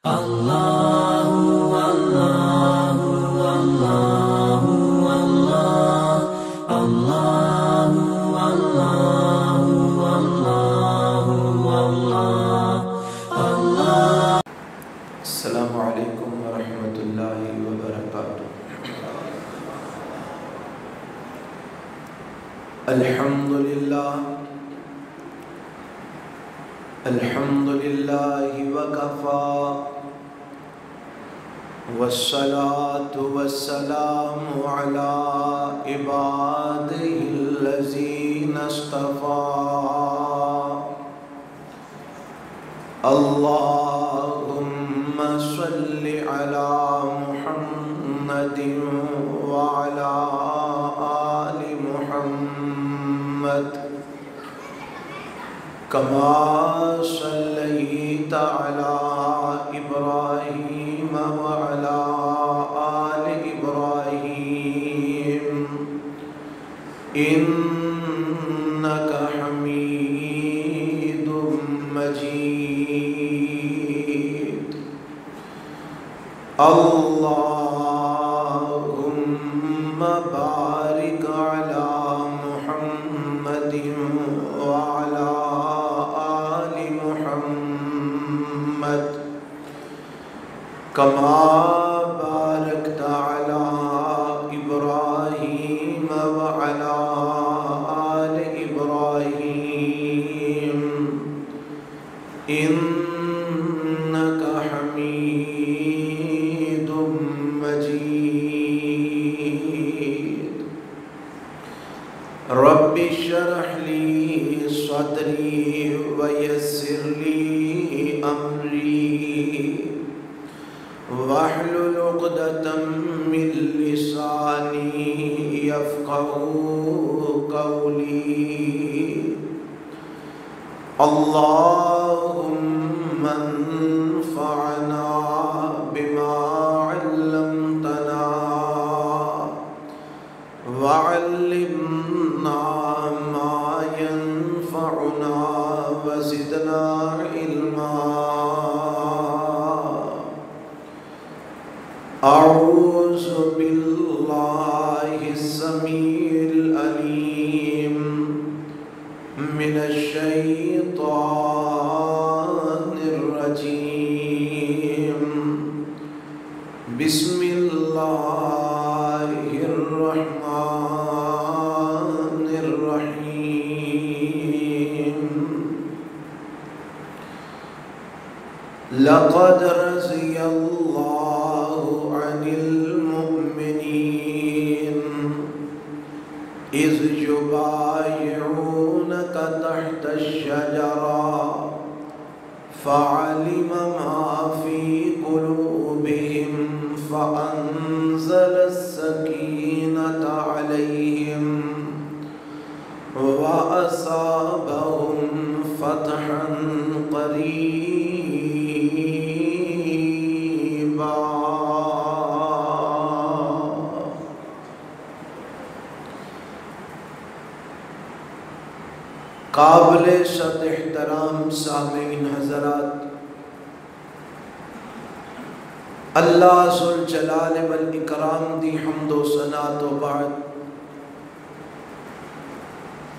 السلام علیکم ورحمۃ اللہ وبرکاتہ۔ الحمد للہ وکفی والصلاة والسلام علی عبادہ الذین اصطفی۔ اللہم صل علی محمد وعلی آل محمد کما صلیت علی ابراہیم وعلی آل ابراہیم انک حمید مجید۔ اللہم بارک علی محمد وعلی آل محمد کما بارکت علی ابراہیم وعلی آل ابراہیم انک حمید مجید۔ رب اشرح لی صدری ویسر لی امری واحلل عقدۃ من لسانی یفقہوا قولی۔ اللہم انفعنا بما علمتنا وعلمنا ما ينفعنا وزدنا علما۔ اعوذ باللہ السمیع العلیم من الشیطان الرجیم۔ بسم اللہ الرحمن الرحیم۔ لقد رضی اللہ عن المؤمنین اذ یبایعونک تحت الشجرہ فعلم ما فی قلوبہم فأنزل السکینۃ علیہم وأصابهم فتحا قریبا۔ قابل صد احترام سامعین حضرات، اللہ ذوالجلال والاکرام دی حمد و ثنا تو بعد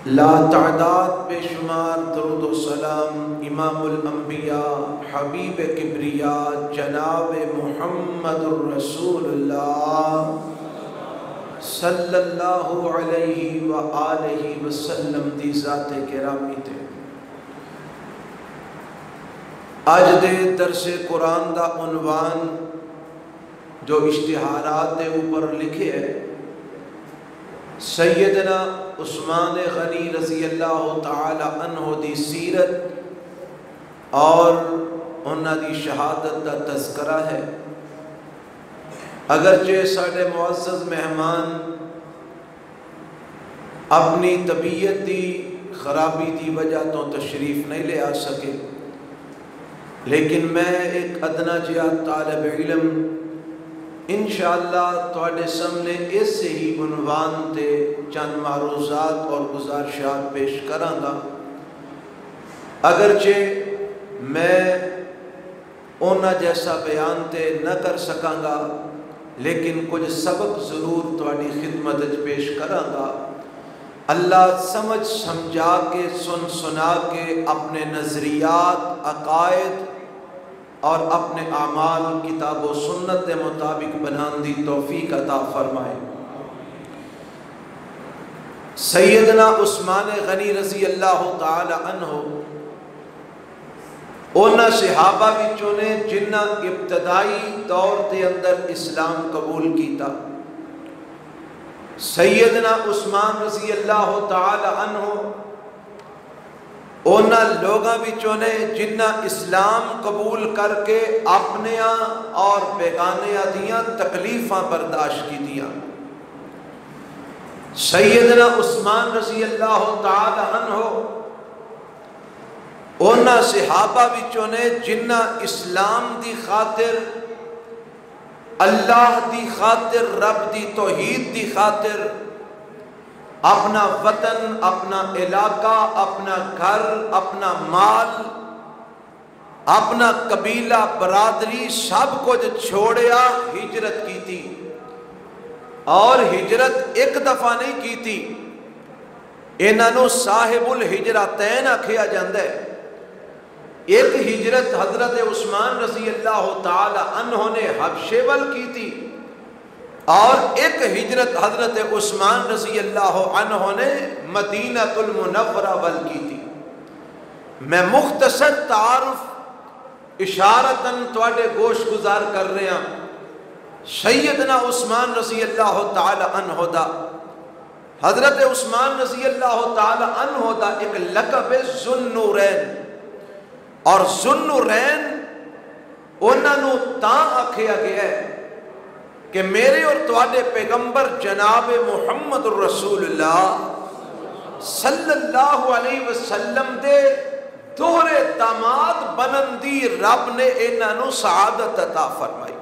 لا تعداد بے شمار درود و سلام امام الانبیاء حبیب کبریاء جناب محمد الرسول اللہ صلی اللہ علیہ وآلہ وسلم دی ذات گرامی تے۔ آج دے درس قرآن دا عنوان جو اشتہارات دے اوپر لکھے ہے، سیدنا عثمان غنی رضی اللہ تعالی عنہ دی سیرت اور انہاں دی شہادت دا تذکرہ ہے۔ اگرچہ ساڑھے معزز مہمان اپنی طبیعت دی خرابی دی وجہ تو تشریف نہیں لے آ سکے، لیکن میں ایک ادنا جہا طالب علم انشاءاللہ تواڈے سامنے اس سے ہی عنوان تے چند معروضات اور گزارشات پیش کراں گا۔ اگرچہ میں اونا جیسا بیان تے نہ کر سکاں گا، لیکن کچھ سبق ضرور تواڈی خدمت وچ پیش کراں گا۔ اللہ سمجھ سمجھا کے سن سنا کے اپنے نظریات، عقائد اور اپنے اعمال کتاب و سنت کے مطابق بنان دی توفیق عطا فرمائے۔ سیدنا عثمان غنی رضی اللہ تعالی عنہ اونا صحابہ وچوں نے جنہ ابتدائی دور دے اندر اسلام قبول کیتا۔ سیدنا عثمان رضی اللہ تعالی عنہ اونا لوگاں وچوں نے جنہ اسلام قبول کر کے اپنیاں اور بیگانیاں دیاں تکلیفاں برداشت کی دیاں۔ سیدنا عثمان رضی اللہ تعالی عنہ اونا صحابہ وچوں نے جنہ اسلام دی خاطر، اللہ دی خاطر، رب دی توحید دی خاطر اپنا وطن، اپنا علاقہ، اپنا گھر، اپنا مال، اپنا قبیلہ، برادری سب کچھ چھوڑیا، ہجرت کی تھی۔ اور ہجرت ایک دفعہ نہیں کی تھی، انہاں نوں صاحب الہجرتین آکھیا جاندا ہے۔ ایک ہجرت حضرت عثمان رضی اللہ تعالی عنہ نے حبشے ول کی تھی، اور ایک ہجرت حضرت عثمان رضی اللہ عنہ نے مدینہ المنورہ ول کی تھی۔ میں مختصر تعارف اشارتاً تواڈے گوش گزار کر رہے ہیں۔ سیدنا عثمان رضی اللہ تعالی عنہ دا، حضرت عثمان رضی اللہ تعالی عنہ دا ایک لقب ہے ذوالنورین، اور ذوالنورین انہاں نوں تاں آکھیا گیا ہے کہ میرے اور تواڈے پیغمبر جناب محمد رسول اللہ صلی اللہ علیہ وسلم دے دوہرے داماد بنن دی رب نے انہاں نوں سعادت عطا فرمائی،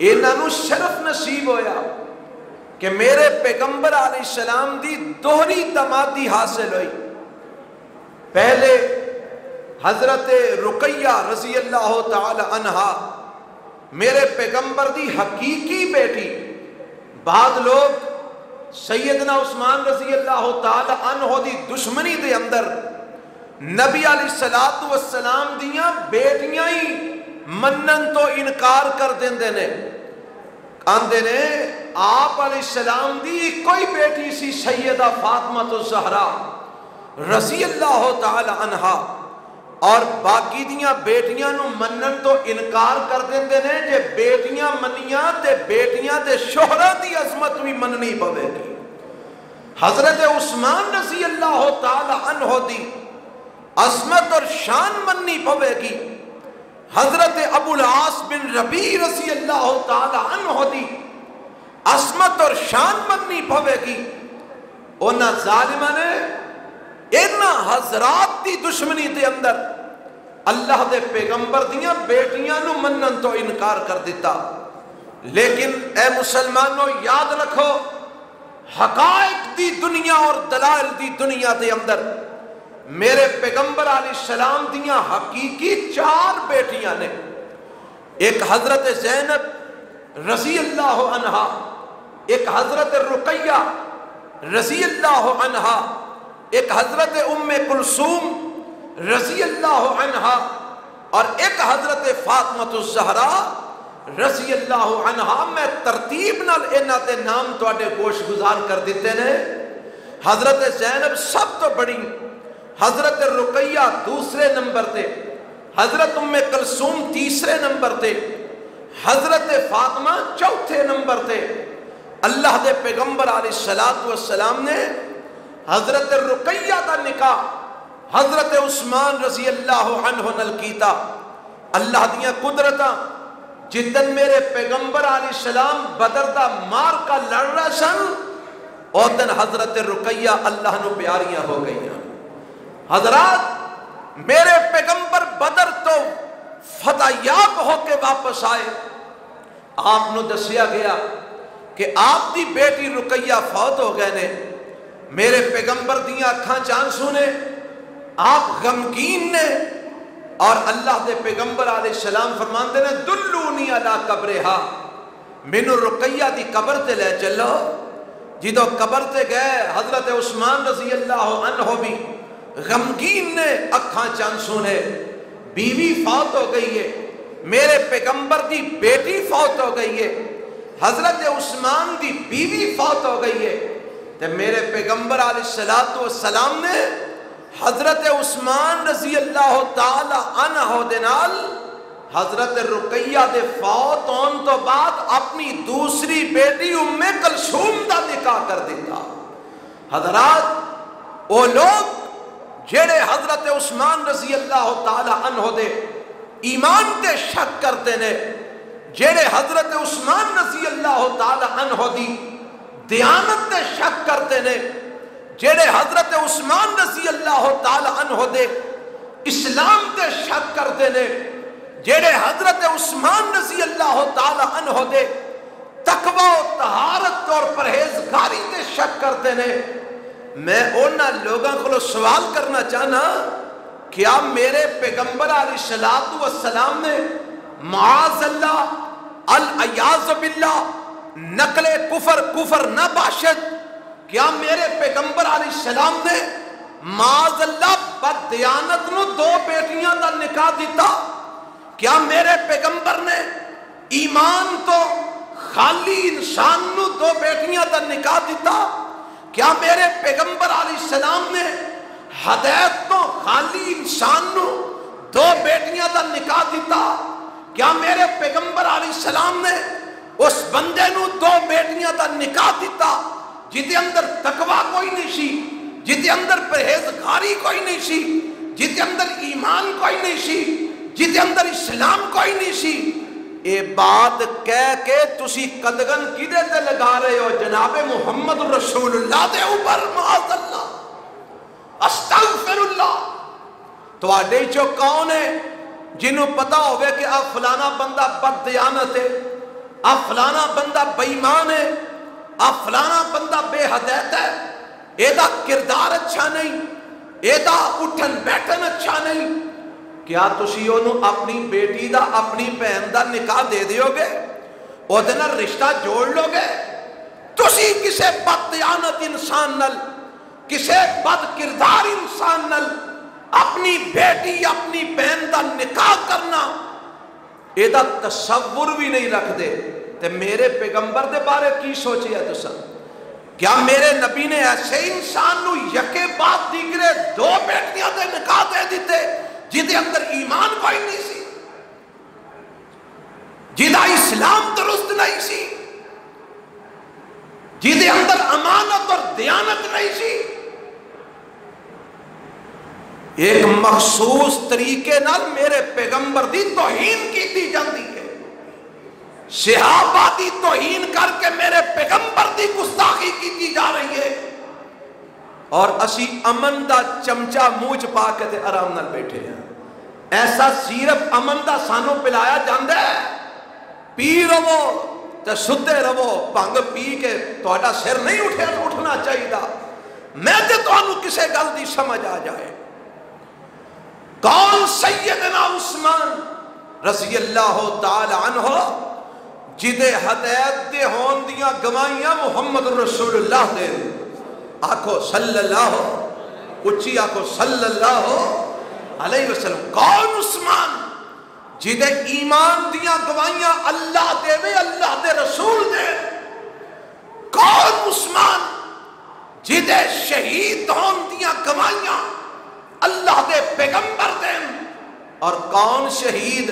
انہاں نوں شرف نصیب ہویا کہ میرے پیغمبر علیہ السلام دی دوہری دامادی حاصل ہوئی۔ پہلے حضرت رقیہ رضی اللہ تعالی عنہا میرے پیغمبر دی حقیقی بیٹی، بعد لوگ سیدنا عثمان رضی اللہ تعالی عنہ دی دشمنی دے اندر نبی علیہ السلام دیاں بیٹیاں ہی منن تو انکار کر دیندے نے، آندے نے آپ علیہ السلام دی کوئی بیٹی سی سیدہ فاطمہ الزہرا رضی اللہ تعالی عنہا، اور باقی دیاں بیٹیاں نو منن تو انکار کر دیندے نے۔ جے بیٹیاں منیاں تے بیٹیاں تے شوہراں دی عظمت بھی مننی پوے گی۔ حضرت عثمان رضی اللہ تعالی عنہ دی عظمت اور شان مننی پوے گی۔ حضرت ابو العاص بن ربیع رضی اللہ تعالی عنہ دی عظمت اور شان مننی پوے گی۔ انہاں ظالماں نے انہاں حضرات دی دشمنی دے اندر اللہ دے پیغمبر دیاں بیٹیاں نو منن تو انکار کر دیتا۔ لیکن اے مسلمانوں یاد رکھو، حقائق دی دنیا اور دلائل دی دنیا دے اندر میرے پیغمبر علیہ السلام دیاں حقیقی 4 بیٹیاں نے۔ ایک حضرت زینب رضی اللہ عنہا، ایک حضرت رقیہ رضی اللہ عنہا، ایک حضرت ام کلثوم رضی اللہ عنہا، اور ایک حضرت فاطمہ الزہرا رضی اللہ عنہا۔ میں ترتیب نال انہاں دے نام تواڈے گوش گزار کر دیتے نے۔ حضرت زینب سب تو بڑی، حضرت رقیہ دوسرے نمبر تے، حضرت ام کلثوم تیسرے نمبر تے، حضرت فاطمہ چوتھے نمبر تے۔ اللہ دے پیغمبر علیہ السلام نے حضرت رقیہ دا نکاح حضرت عثمان رضی اللہ عنہ نال کیتا۔ اللہ دیاں قدرتاں، جدن میرے پیغمبر علیہ السلام بدر دا مار کا لڑ رہا سن، اودن حضرت رقیہ اللہ نو پیاریاں ہو گئیاں۔ حضرات، میرے پیغمبر بدر تو فتح یاب ہو کے واپس آئے، آپ نو دسیا گیا کہ آپ دی بیٹی رقیہ فوت ہو گئے نے۔ میرے پیغمبر دیاں اکھاں چانسو نے، آپ غمگین نے، اور اللہ دے پیغمبر علیہ السلام فرماندے نے دلونی علی قبرہا، مینوں رقیہ دی قبر تے لے چلو۔ جدو قبر تے گئے حضرت عثمان رضی اللہ عنہ بھی غمگین نے، اکھاں چانسو نے، بیوی فوت ہو گئی ہے، میرے پیغمبر دی بیٹی فوت ہو گئی ہے، حضرت عثمان دی بیوی فوت ہو گئی ہے، تے میرے پیغمبر علیہ السلام نے حضرت عثمان رضی اللہ تعالی عنہ دے نال حضرت رقیہ دے فوت ہون تو بعد اپنی دوسری بیٹی ام کلثوم دا نکاح کر دیتا۔ حضرات وہ لوگ جڑے حضرت عثمان رضی اللہ تعالی عنہ دے ایمان تے شک کرتے نے، جڑے حضرت عثمان رضی اللہ تعالی عنہ دی دیانت تے شک کرتے نے، جڑے حضرت عثمان رضی اللہ تعالی عنہ دے اسلام تے شک کرتے نے، جڑے حضرت عثمان رضی اللہ تعالی عنہ دے تقوی و طہارت اور پرہیزگاری تے شک کرتے نے، میں انہاں لوگاں کو سوال کرنا چاہنا، کیا میرے پیغمبر علیہ السلام نے معاذ اللہ العیاذ باللہ نقل کفر نہ باشد، کیا میرے پیغمبر علیہ السلام نے معاذ اللہ بددیانت نو دو بیٹیاں دا نکاح دیتا؟ کیا میرے پیغمبر نے ایمان تو خالی انسان نو دو بیٹیاں دا نکاح دیتا؟ کیا میرے پیغمبر علیہ السلام نے ہدایت تو خالی انسان نو دو بیٹیاں دا نکاح دیتا؟ کیا میرے پیغمبر علیہ السلام نے اس بندے نو دو بیٹیاں دا نکاح دیتا جدے اندر تقوی کوئی نہیں سی، جدے اندر پرہیزگاری کوئی نہیں سی، جدے اندر ایمان کوئی نہیں سی، جدے اندر اسلام کوئی نہیں سی؟ اے بات کہہ کے تسی قدغن کدے تے لگا رہے ہو؟ جناب محمد رسول اللہ دے اوپر، معاذ اللہ، استغفر اللہ۔ تو آڈے جو کون ہے جنہوں پتا ہوئے کہ اب فلانا بندہ بددیانت ہے، اب فلانا بندہ بےایمان ہے، اب فلانا بندہ بے ہدایت ہے، ایدہ کردار اچھا نہیں، ایدہ اٹھن بیٹھن اچھا نہیں، کیا تسی انہوں اپنی بیٹی دا اپنی بہن دا نکاح دے دیو گے؟ او دینا رشتہ جوڑ لو گے؟ تسی کسے بددیانت انسان نل، کسے بد کردار انسان نل اپنی بیٹی اپنی بہن دا نکاح کرنا ایدہ تصور بھی نہیں رکھ دے؟ تے میرے پیغمبر دے بارے کی سوچی ہے تسا؟ کیا میرے نبی نے ایسے انسان نو یکے بعد دیگرے دو بیٹیاں دے نکاح دے دیتے جدے اندر ایمان کوئی نہیں سی، جدہ اسلام درست نہیں سی، جدے اندر امانت اور دیانت نہیں سی؟ ایک مخصوص طریقے نال میرے پیغمبر دی توہین کی دی جاندی ہے، صحابہ دی توہین کر کے میرے پیغمبر دی گستاخی کی دی جا رہی ہے، اور اسی امن دا چمچا موچ پا کے تے آرام نال بیٹھے ہیں۔ ایسا صرف امن دا سانو پلایا جاندہ ہے، پی رہو تے ستے رہو، بھنگ پی کے تہاڈا سر نہیں اٹھنا چاہیے۔ میں تے تانوں کسے گل دی سمجھ آ جائے۔ کون سیدنا عثمان رضی اللہ تعالی عنہ جدے ہدایت دے ہون دیاں گواہیاں محمد رسول اللہ دے، آکھو صلی اللہ، اچھی آکھو صلی اللہ علیہ وسلم۔ کون عثمان جدے ایمان دیاں گواہیاں اللہ دے وے، اللہ دے رسول دے؟ کون عثمان جدے شہید ہون دیاں گواہیاں اللہ دے پیغمبر دے؟ اور کون شہید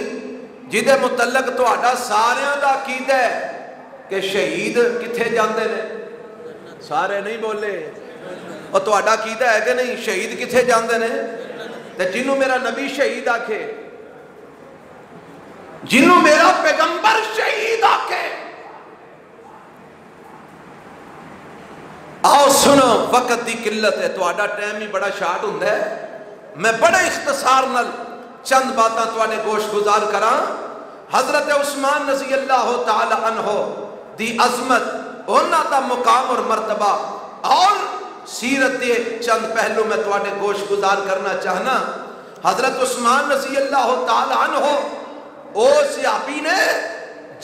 جدے متعلق تو آڈا ساریاں دا عقیدہ ہے کہ شہید کتھے جاندے نے؟ سارے نہیں بولے، اور تو آڈا عقیدہ ہے کہ نہیں شہید کتھے جاندے نے؟ تے جنہوں میرا نبی شہید آکھے، جنہوں میرا پیغمبر شہید آکھے، آؤ سنو، وقت دی قلت ہے تو آڈا ٹائم ہی بڑا شارٹ ہوندہ ہے، میں بڑے اختصار نل چند باتاں توانے گوش گزار کراں۔ حضرت عثمان رضی اللہ تعالی عنہ دی عظمت، انہاں دا مقام اور مرتبہ اور سیرت دے چند پہلو میں توانے گوش گزار کرنا چاہنا۔ حضرت عثمان رضی اللہ تعالی عنہ او صحابی نے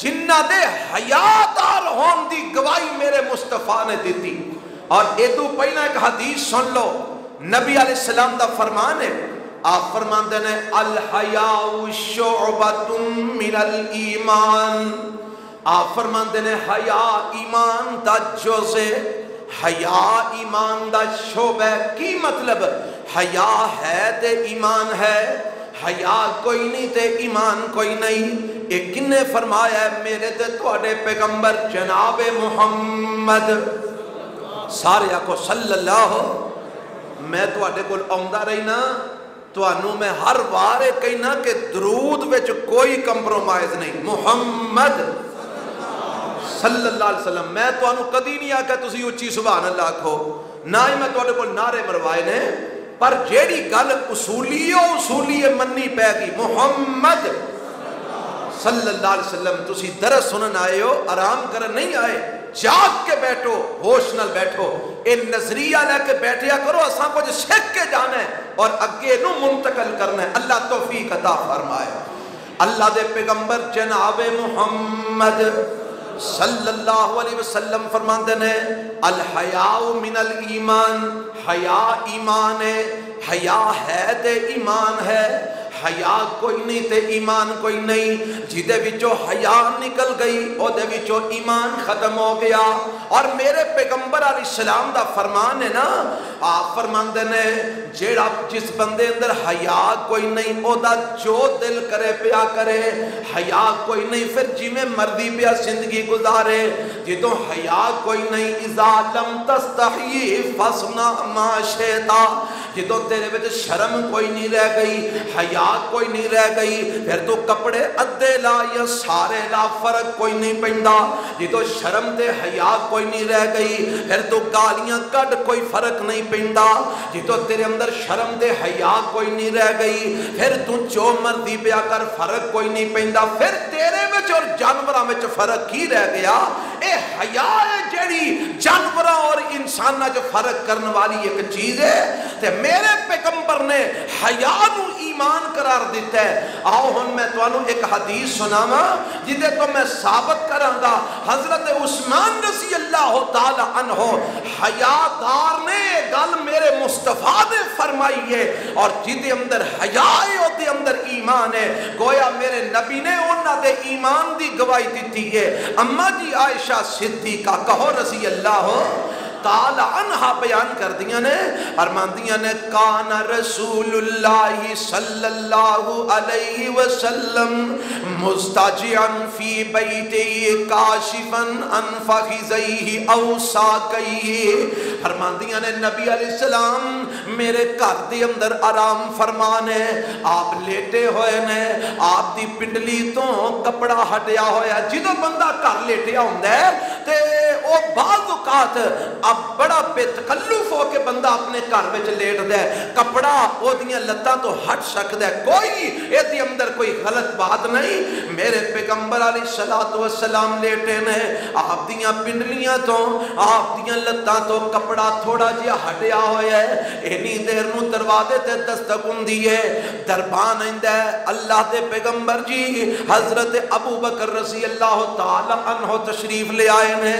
جنہ دے حیاتار ہون دی گواہی میرے مصطفیٰ نے دیتی. اور ایدو پہلا ایک حدیث سن لو, نبی علیہ السلام دا فرمان ہے, آپ فرماندے نے الحیاء شعبۃ من الایمان, آپ فرماندے نے حیا ایمان دا جز ہے, حیا ایمان دا شعبہ. کی مطلب؟ حیا ہے تے ایمان ہے, حیا کوئی نہیں تے ایمان کوئی نہیں. ایک کنے فرمایا ہے؟ میرے تے تواڈے پیغمبر جناب محمد. سارے آکھو صلی اللہ. میں تواڈے کول آوندا رہی نا, تانوں میں ہر وار کہنا کہ درود وچ کوئی کمپرومائز نہیں. محمد صلی اللہ علیہ وسلم. میں تانوں کدی نہیں آکھیا تسی اچھی سبحان اللہ آکھو, نہ ہی میں تواڈے کول نعرے مروائے نے, پر جیڑی گل اصولی مننی پے گی. محمد صلی اللہ علیہ وسلم. تسی درس سنن آئے ہو, آرام کرن نہیں آئے. جاگ کے بیٹھو, ہوش نال بیٹھو, اے نظریہ لے کے بیٹھیا کرو. اساں کچھ سیکھ کے جانا ہے اور اگے نو منتقل کرنا ہے. اللہ توفیق عطا فرمائے. اللہ دے پیغمبر جناب محمد صلی اللہ علیہ وسلم فرماندے نے الحیاء من الایمان, حیا ایمان ہے. حیا ہے تے ایمان ہے, حیا کوئی نہیں تے ایمان کوئی نہیں. جدے وچوں حیا نکل گئی او دے وچوں ایمان ختم ہو گیا. اور میرے پیغمبر علیہ السلام دا فرمان ہے نا, آپ فرماندے نے جیڑا جس بندے اندر حیا کوئی نہیں او دا جو دل کرے پیا کرے. حیا کوئی نہیں پھر جویں مرضی پیا زندگی گزارے. جدوں حیا کوئی نہیں, اذا لم تستحی فاصنع ما شئت, جدوں تیرے وچ شرم کوئی نہیں رہ گئی, حیا کوئی نہیں رہ گئی, پھر تو کپڑے ادھے لا یا سارے لا, فرق کوئی نہیں پیندا. جدوں شرم تے حیا کوئی نہیں رہ گئی, پھر تو گالیاں کڈ, کوئی فرق نہیں پیندا. جدوں تیرے اندر شرم تے حیا کوئی نہیں رہ گئی, پھر تو جو مرضی پیا کر, فرق کوئی نہیں پیندا. پھر تیرے وچ اور جانوراں وچ فرق کی رہ گیا؟ اے حیا ہے جیڑی جانوراں اور انساناں وچ فرق کرن والی ایک چیز ہے. تے میرے پیغمبر نے حیا نو ایمان قرار دیتا ہے. آؤ ہن میں تانوں ایک حدیث سناواں جدے تو میں ثابت کراں گا. حضرت عثمان رضی اللہ تعالی عنہ حیادار نے گل میرے مصطفیٰ نے فرمائی ہے, اور جدے اندر حیا ہے او دے اندر ایمان ہے. گویا میرے نبی نے انہاں دے ایمان دی گواہی دیتی ہے. اما جی عائشہ صدیقہ کہو رضی اللہ تعالی عنہ بیان کر دیا نے, فرماندیاں نے کان رسول اللہ صلی اللہ علیہ وسلم مستجعا فی بیتہ کاشفا عن فخذیہ او ساقیہ. فرماندیاں نے نبی علیہ السلام میرے گھر دے اندر آرام فرمانے, آپ لیٹے ہوئے نے, آپ دی پنڈلی تو کپڑا ہٹیا ہویا. جدو بندہ گھر لیٹیا ہوندا ہے تے او بعض اوقات اب بڑا بے تکلف ہو کے بندہ اپنے گھر وچ لیٹ دے, کپڑا او دیاں لتاں تو ہٹ سکدا ہے, کوئی اے دی اندر کوئی غلط بات نہیں. میرے پیغمبر علیہ الصلوۃ والسلام لیٹے نے, آپ دیاں پنڈلیاں تو, آپ دیاں لتاں تو کپڑا تھوڑا جہا ہٹیا ہویا ہے. اینی دیر نو دروازے تے دستک ہوندی ہے, دربان آندا ہے. اللہ دے پیغمبر جی حضرت ابو بکر رضی اللہ تعالی عنہ تشریف لے آئے نے.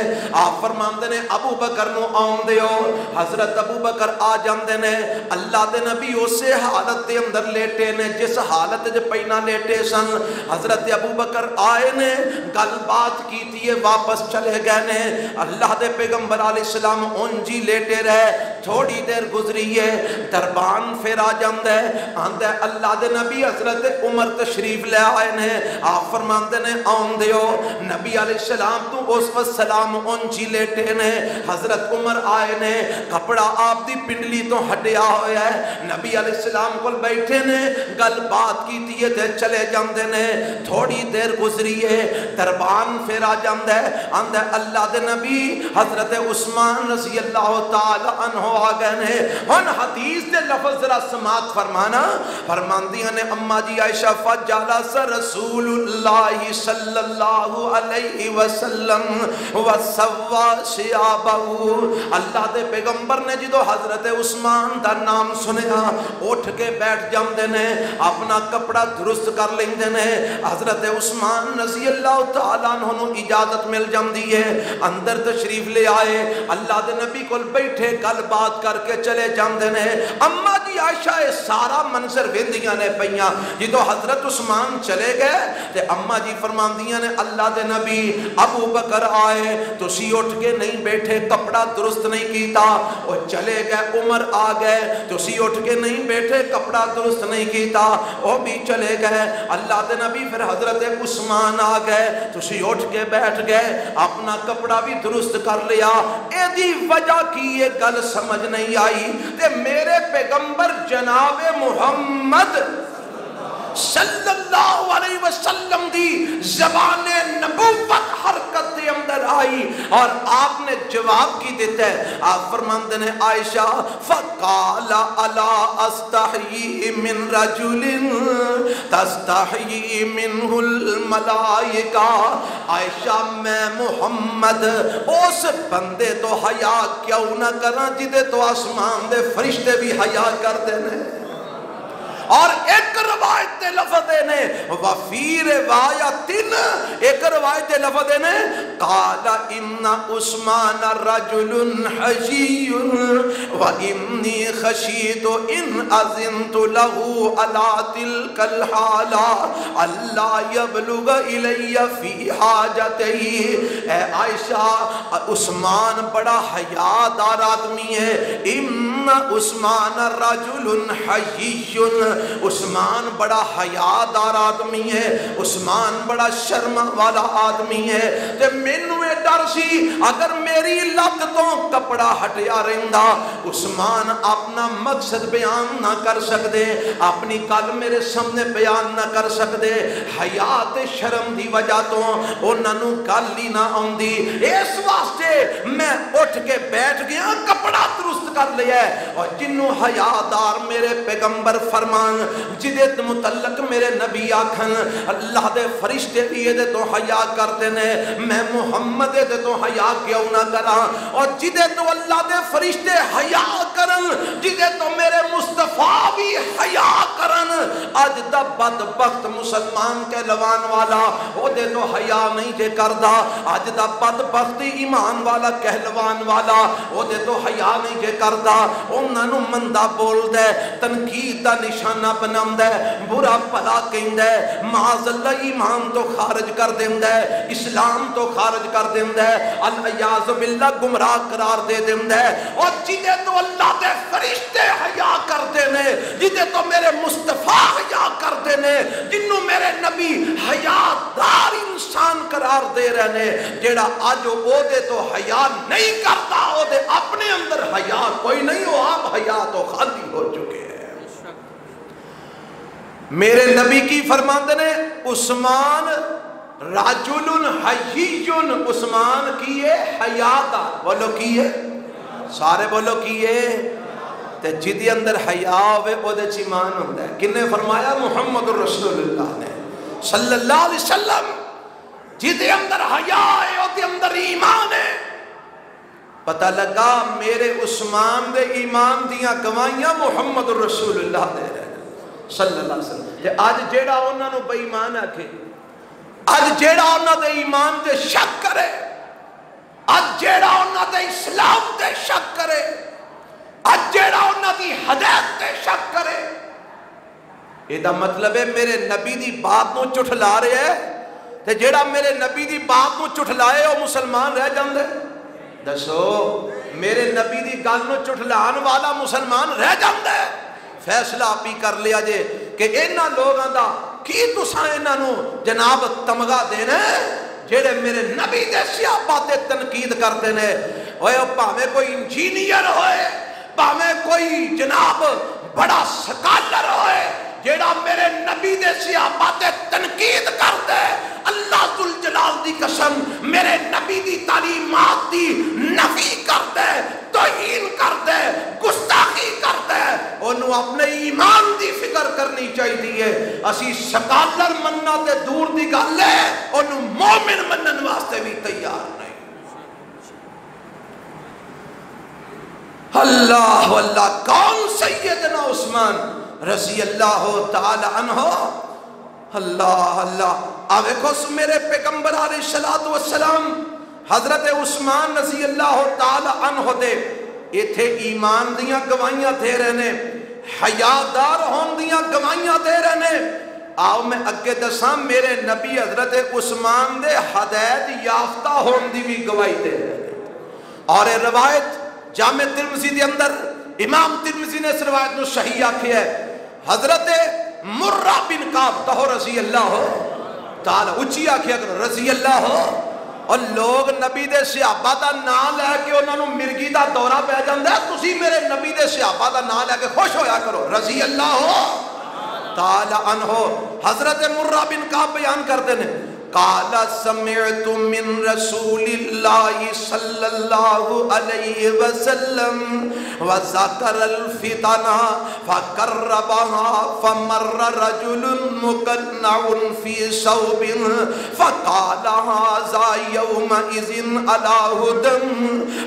آپ فرماندے نے ابو بکر نو آن دیو. حضرت ابو بکر آ جاندے نے. اللہ دے نبی اسے حالت دے اندر لیٹے نے جس حالت جو پہنا لیٹے سن. حضرت ابو بکر آئے نے, گل بات کیتی ہے, واپس چلے گئے نے. اللہ دے پیغمبر علیہ السلام اونجی لیٹے رہے. تھوڑی دیر گزری ہے, دربان پھر آ جاندے آندے اللہ دے نبی حضرت عمر تشریف لے آئے نے. آپ فرماندے نے آن دیو. نبی علیہ السلام تو اس وقت سلام اونجی لیٹے نے. حضرت عمر آئے نے, کپڑا آپ دی پنڈلی تو ہٹیا ہویا ہے. نبی علیہ السلام کو بیٹھے نے, گل بات کی تیئے تے چلے جاندے نے. تھوڑی دیر گزری ہے, دربان پھر آ جاندے آندے اللہ دے نبی حضرت عثمان رضی اللہ تعالی عنہ آ گئے نے. ہن حدیث دے لفظ ذرا سماعت فرمانا. فرماندیاں نے اما جی عائشہ فجلس رسول اللہ صلی اللہ علیہ وسلم وسوى لوا ثیابہ، اللہ دے پیغمبر نے جدو حضرت عثمان دا نام سنیا اٹھ کے بیٹھ جاندے نے، اپنا کپڑا درست کر لیندے نے۔ حضرت عثمان رضی اللہ تعالیٰ عنہ نو اجازت مل جاندی ہے، اندر تشریف لے آئے، اللہ دے نبی کول بیٹھے گل بات کر کے چلے جاندے نے۔ اما جی عائشہ سارا منظر ویندیاں نے پیاں، جدو حضرت عثمان چلے گئے تے اما جی فرماندیاں نے اللہ دے نبی ابو بکر آئے، تسی اٹھ کے نہیں بیٹھے، کپڑا درست نہیں کیتا، وہ چلے گئے۔ عمر آ گئے، تسی اٹھ کے نہیں بیٹھے، کپڑا درست نہیں کیتا، وہ بھی چلے گئے۔ اللہ دے نبی پھر حضرت عثمان آ گئے، تسی اٹھ کے بیٹھ گئے، اپنا کپڑا بھی درست کر لیا۔ اے دی وجہ کی یہ گل سمجھ نہیں آئی تے میرے پیغمبر جناب محمد صلی اللہ علیہ وسلم دی زبان نبوت حرکت دے اندر آئی اور آپ نے جواب کی دیتا ہے۔ آپ فرماندے نے عائشہ فقال الا استحیی من رجل تستحیی منہ الملائکہ، عائشہ میں محمد اس بندے تو حیا کیوں نہ کرنا جدے تو آسمان دے فرشتے بھی حیا کر دینے۔ اور ایک روایت دے لفظ نے وفی روایت، ایک روایت دے لفظ نے قال ان عثمان رجل حجی و انی خشیت ان اذنت له على تلك الحالہ اللہ یبلغ الی فی حاجته۔ اے عائشہ عثمان بڑا حیادار آدمی ہے، ان عثمان رجل حجی، عثمان بڑا حیادار آدمی ہے، عثمان بڑا شرم والا آدمی ہے، تے مینوں اے ڈر سی اگر میری لت تو کپڑا ہٹیا رہندا عثمان اپنا مقصد بیان نہ کر سکدے، اپنی گل میرے سامنے بیان نہ کر سکدے، حیا تے شرم دی وجہ تو انہاں نوں گل ہی نہ آندی، اس واسطے میں اٹھ کے بیٹھ گیا، کپڑا درست کر لیا ہے۔ اور جنوں حیادار میرے پیغمبر فرمان جدے متعلق میرے نبی آکھن اللہ دے فرشتے بھی دے تو حیا کرتے نے، میں محمد دے تو حیا کیوں نہ کراں، اور جدے تو اللہ دے فرشتے حیا کرن، جدے تو میرے مصطفیٰ بھی حیا کرن، اج دا بدبخت مسلمان کے لوان والا او دے تو حیا نہیں جے کردا، اج دا بدبخت ایمان والا کہلوان والا او دے تو حیا نہیں جے کردا، انہاں نوں مندا بول دے، تنقید دا نشانہ بنامدا ہے، برا بھلا کہندا ہے، معاذ اللہ ایمان تو خارج کر دیندا ہے، اسلام تو خارج کر دیندا ہے، الیاذ باللہ گمراہ قرار دے دیندا ہے۔ اور جدے تو اللہ دے فرشتے حیا کردے نے، جدے تو میرے مصطفیٰ حیا کردے نے، جنوں میرے نبی حیادار انسان قرار دے رہے نے، جیڑا اج او دے تو حیا نہیں کرتا، او دے اپنے اندر حیا کوئی نہیں، ہو آپ حیا تو خالی ہو چکے ہیں۔ میرے نبی کی فرماندے نے عثمان رجل حیی، عثمان کیے حیادار، بولو کیے، سارے بولو کیے، تے جدی اندر حیا ہوئے او دے ایمان ہوندا ہے۔ کنے فرمایا؟ محمد رسول اللہ نے صلی اللہ علیہ وسلم، جدی اندر حیا ہے او دے اندر ایمان ہے۔ پتہ لگا میرے عثمان دے ایمان دیاں گواہیاں محمد رسول اللہ دے رہے صلی اللہ علیہ وسلم، تے اج جیڑا انہاں نوں بے ایمان آکھے، اج جیڑا انہاں دے ایمان تے شک کرے، اج جیڑا انہاں دے اسلام تے شک کرے، اج جیڑا انہاں دی ہدایت تے شک کرے، یہ دا مطلب ہے میرے نبی دی بات نوں چٹھلا رہے ہے، تے جیڑا میرے نبی دی بات نوں چٹھلائے او مسلمان رہ جاندے؟ دسو میرے نبی دی گل نوں چٹھلان والا مسلمان رہ جاندے؟ فیصلہ آپ ہی کر لیا جے کہ انہاں لوگاں دا کی تساں انہاں نوں جناب تمغہ دینا جیڑے میرے نبی دے صحابہ تے تنقید کرتے نے، اوے بھاویں کوئی انجینئر ہوئے، بھاویں کوئی جناب بڑا سکالر ہوئے، جیڑا میرے نبی دے صحابہ تے تنقید کرتے، اللہ ذوالجلال دی قسم میرے نبی دی تعلیمات دی نفی کرتے، توہین کرتے، گستاخی کرتے، انہوں اپنے ایمان دی فکر کرنی چاہیے۔ اسی سکالر مننا تے دور دی گل ہے، انہوں مومن منن واسطے بھی تیار نہیں۔ اللہ کون سیدنا عثمان رضی اللہ تعالی عنہ؟ اللہ اللہ آویکھو میرے پیغمبر علیہ السلام حضرت عثمان رضی اللہ تعالی عنہ دے ایتھے ایمان دیاں گوائیاں دے رہنے، حیادار ہون دیاں گوائیاں دے رہنے۔ آؤ میں اگے دساں میرے نبی حضرت عثمان دے ہدایت یافتہ ہون دی بھی گواہی دے رہنے۔ اور یہ روایت جامع ترمذی دے اندر امام ترمذی نے اس روایت نو صحیح آکھیا ہے۔ حضرت مرہ بن کعب کہو رضی اللہ تعالی، اچھی آکھیا کرو رضی اللہ۔ اور لوگ نبی دے صحابہ دا نام لے کے انہوں نے مرگی دا دورہ پہ جاندہ ہے، تسی میرے نبی دے صحابہ دا نام لے کے خوش ہویا کرو رضی اللہ تعالی عنہ۔ حضرت مرہ بن کعب بیان کرتے ہیں، قال سمعت من رسول اللہ صلی اللہ علیہ وسلم وذکر الفتن فقربها فمر رجل مقنع في ثوب فقال هذا يومئذ على هدى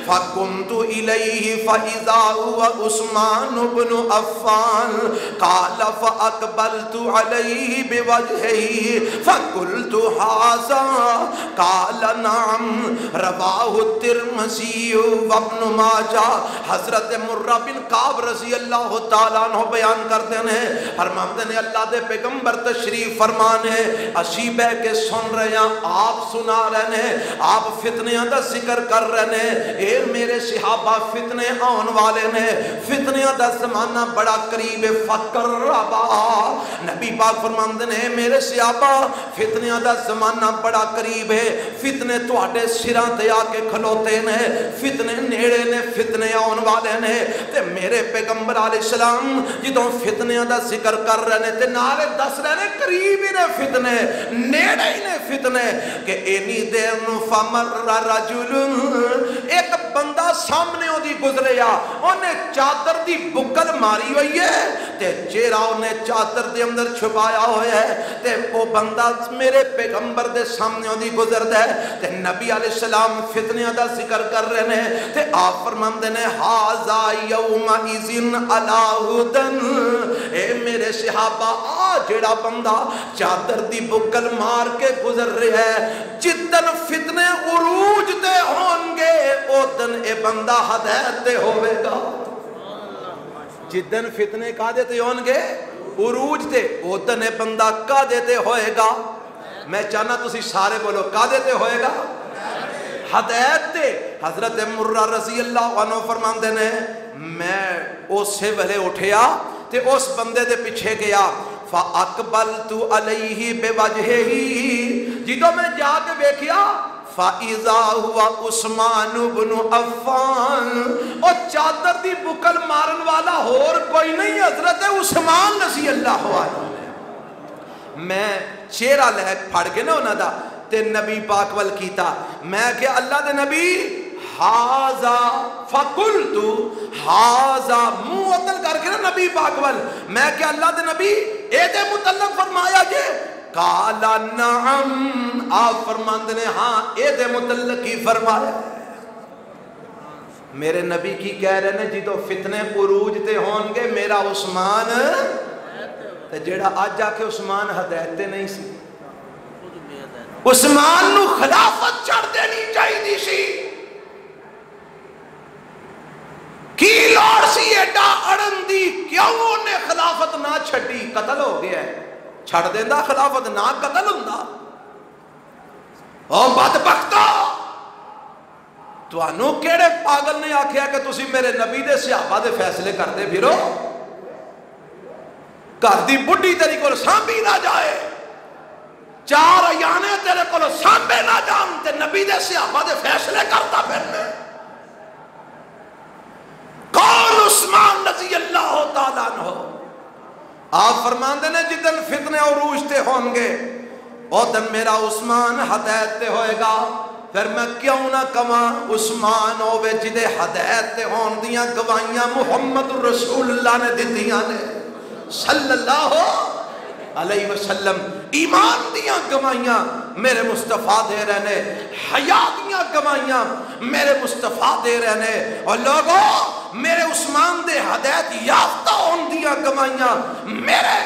فقمت إليه فإذا هو عثمان بن عفان قال فأقبلت عليه بوجهه فقلت قال نعم رواہ الترمذی وابن ماجہ۔ حضرت مرہ بن کعب رضی اللہ تعالیٰ عنہ بیان کرتے ہیں، فرماتے ہیں اللہ دے پیغمبر تشریف فرمانے اسی بہ کے سن رہے ہیں، آپ سنا رہے ہیں، آپ فتنیاں دا ذکر کر رہے ہیں۔ اے میرے صحابہ فتنے آن والے نے، فتنیاں دا زمانہ بڑا قریب فکر ربا۔ نبی پاک فرماتے ہیں میرے صحابہ فتنیاں دا زمانہ بڑا قریب ہے، فتنے تواڈے سراں تے آ کے کھلوتے نے، فتنے نیڑے نے، فتنے آن والے نے۔ تے میرے پیغمبر علیہ السلام جدوں فتنیاں دا ذکر کر رہے نے تے نالے دس رہے نے قریب ہی نے فتنے، نیڑے ہی نے فتنے کہ اینی دیر نو فمر رجل، ایک بندہ سامنے دی گزریا، انہیں چادر دی بکل ماری ہوئی ہے تے چہرہ انہیں چادر دے اندر چھپایا ہویا ہے تے وہ بندہ میرے پیغمبر دے سامنے دی گزردا ہے تے نبی علیہ السلام فتنیاں دا ذکر کر رہے ہیں تے آپ فرماندے نے ھذا یومئذ علی ھدن، اے میرے صحابہ آ جڑا بندہ چادر دی بکل مار کے گزر رہا ہے، جدن فتنے عروج تے ہون گے او دن اے بندہ ہدایت تے ہوے گا۔ جدن فتنے کا دیتے ہون گے عروج تے او دن اے بندہ کا دیتے ہوئے گا۔ میں چاہنا تسی سارے بولو کا دیتے ہوئے گا ہدایت تے۔ حضرت مرہ رضی اللہ عنہ فرماندے نے میں اسے ویلے اٹھیا تے اس بندے دے پیچھے گیا، فَأَقْبَلْتُ عَلَيْهِ بِوَجْهِهِ، جدوں میں جا کے بیکھیا فَإِذَا هُوَ عُثْمَانُ بْنُ عَفَّانَ، اور چادر دی بکل مارن والا اور کوئی نہیں حضرت عثمان رضی اللہ عنہ۔ میں چہرہ لہک پھڑ کے نا انہاں دا تے نبی پاک وال کیتا، میں کہ اللہ دے نبی ہاذا فقلتو ہاذا، منہ عدل کر کے نا نبی پاک وال، میں کہ اللہ دے نبی اے دے متعلق فرمایا جے؟ قال نعم، آپ فرماندے نے ہاں اے دے متعلق ہی فرمایا۔ میرے نبی کی کہہ رہے ہیں جدو فتنے عروج تے ہون گے میرا عثمان تے جیڑا آج جا کے عثمان ہدایت نہیں سی، عثمان نو خلافت چڑھ دینی چاہیے سی، کی لوڑ سی ایڈا اڑن دی، کیوں نے خلافت نہ چھڑی؟ قتل ہو گیا ہے، چھڑ دیندہ خلافت نہ قتل ہوندا۔ او بدبختو، تو انو کیڑے پاگل نے آکھیا کہ تسی میرے نبی دے صحابہ دے فیصلے کرتے پھرو؟ گھر دی بڈھی تیری کول سانبھی نہ جائے، چار ایانے تیرے کول سانبھے نہ جان تے نبی دے صحابہ دے فیصلے کرتا پھرنے۔ کون عثمان رضی اللہ تعالیٰ عنہ؟ آپ فرماندے نے جدن فتنے عروج تے ہون گے او دن میرا عثمان ہدایت تے ہوئے گا۔ پھر میں کیوں نہ کما عثمان ہوئے جدے ہدایت تے ہون دیاں گوائیاں محمد رسول اللہ نے دیتیاں نے صلی اللہ علیہ وسلم، ایمان دیاں گوائیاں میرے مصطفیٰ دے رہنے، حیاء دیاں گوائیاں میرے مصطفیٰ دے رہنے۔ اور لوگوں میرے عثمان دے ہدایت یافتہ ہون دیاں گوائیاں میرے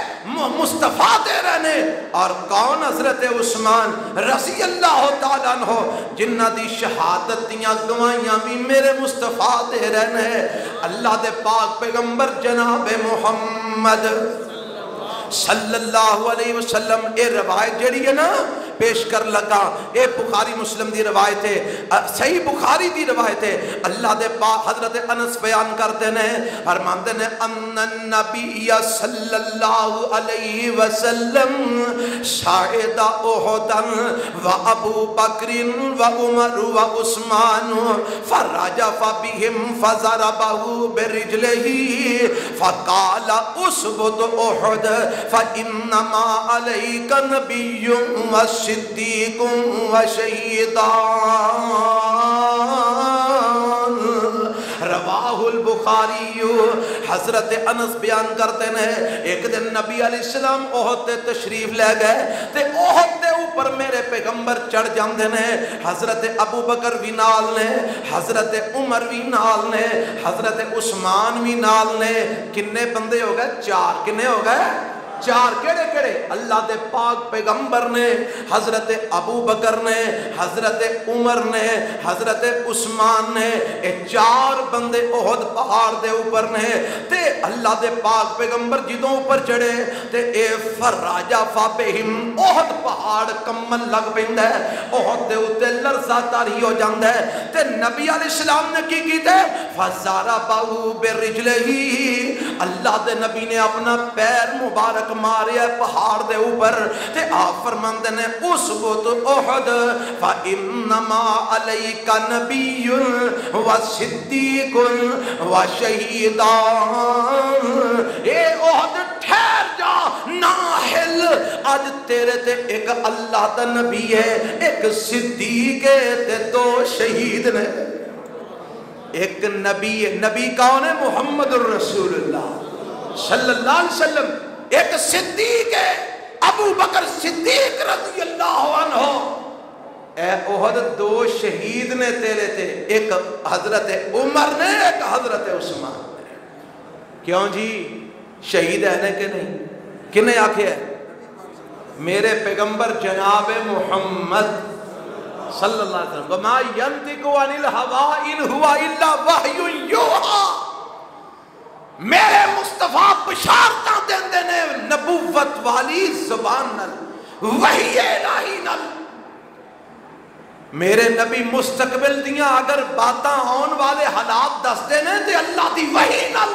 مصطفیٰ دے رہنے. اور کون؟ حضرت عثمان رضی اللہ تعالیٰ عنہ جنہ دی شہادت دیاں گوائیاں بھی میرے مصطفیٰ دے رہنے. اللہ دے پاک پیغمبر جناب محمد صلی اللہ علیہ وسلم اے روایت جڑی ہے نا پیش کر لگا، اے بخاری مسلم دی روایت ہے، صحیح بخاری دی روایت ہے. اللہ دے پاک حضرت انس بیان کرتے ہیں، فرماتے ہیں ان النبی صلی اللہ علیہ وسلم شاہد احد و ابو بکر و عمر و عثمان فرجف بهم فضربه برجله فقال اثبت احد فانما عليك نبي وصدیق وشہیدان. رواہ البخاری. حضرت انس بیان کرتے ہیں ایک دن نبی علیہ السلام احد تے تشریف لے گئے تے احد دے اوپر میرے پیغمبر چڑھ جاندے نے. حضرت ابو بکر بھی نال نے، حضرت عمر بھی نال نے، حضرت عثمان بھی نال نے. کنے بندے ہو گئے؟ 4. کنے ہو گئے؟ 4. کیڑے کیڑے؟ اللہ دے پاک پیغمبر نے، حضرت ابو بکر نے، حضرت عمر نے، حضرت عثمان نے. اے 4 بندے احد پہاڑ دے اوپر نے. تے اللہ دے پاک پیغمبر جدوں اوپر چڑھے تے اے فراجا فابہم احد پہاڑ کمن لگ پیندا ہے، احد دے اوتے لرزہ طاری ہو جاندا ہے. تے نبی علیہ السلام نے کی کیتے؟ فضربہ برجلہ. اللہ دے نبی نے اپنا پیر مبارک ماریا پہاڑ دے اوپر تے آپ فرماندے نے اثبت احد فانما علیک نبی و صدیق و شہیدان. اے احد ٹھہر جا، نہ ہل. آج تیرے تے ایک اللہ دا نبی ہے، ایک صدیق ہے تے 2 شہید نے. ایک نبی ہے. نبی کون ہے؟ محمد الرسول اللہ صلی اللہ علیہ وسلم. ایک صدیق ہے ابو بکر صدیق رضی اللہ عنہ. اے احد 2 شہید نے تیرے تے، ایک حضرت عمر نے، ایک حضرت عثمان نے. کیوں جی؟ شہید ہے نا کہ نہیں؟ کنے آکھے ہے؟ میرے پیغمبر جناب محمد صلی اللہ علیہ وسلم. وما ينطق عن الهوى ان هو الا وحی یوحی. میرے مصطفیٰ بشارتاں دیندے نے نبوت والی زبان نال، وحی الہی نال. میرے نبی مستقبل دیاں اگر باتاں آن والے حالات دستے نے تے اللہ دی وحی نال.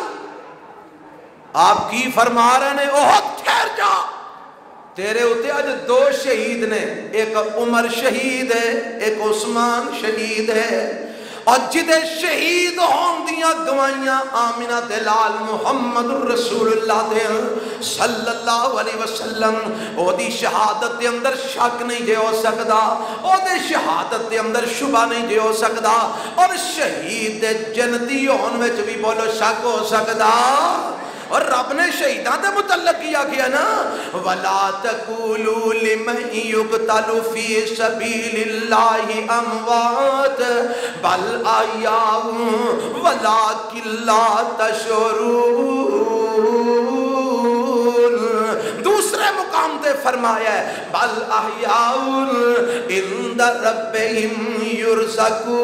آپ کی فرما رہے ہیں احد ٹھہر جا، تیرے ہوتے آج 2 شہید نے. ایک عمر شہید ہے، ایک عثمان شہید ہے. اور جدے شہید ہون دیاں گوائیاں آمینہ دلال محمد الرسول اللہ دے صلی اللہ علیہ وسلم. او دی شہادت دے اندر شک نہیں جے ہو سکدا، او دے شہادت دے اندر شبہ نہیں جے ہو سکدا. اور شہید دے جنتی ہون وچ بھی بولو شک ہو سکدا. اور رب نے شہیدان دے متعلق کیا گیا نا وَلَا تَقُولُوا لِمَنْ يُقْتَلُ فِي سَبِيلِ اللَّهِ أَمْوَاتٌ بَلْ أَحْيَاءٌ وَلَٰكِن لَّا تَشْعُرُونَ. دوسرے مقام تے فرمایا ہے بَلْ أَحْيَاءٌ عِندَ رَبِّهِمْ يُرْزَقُونَ.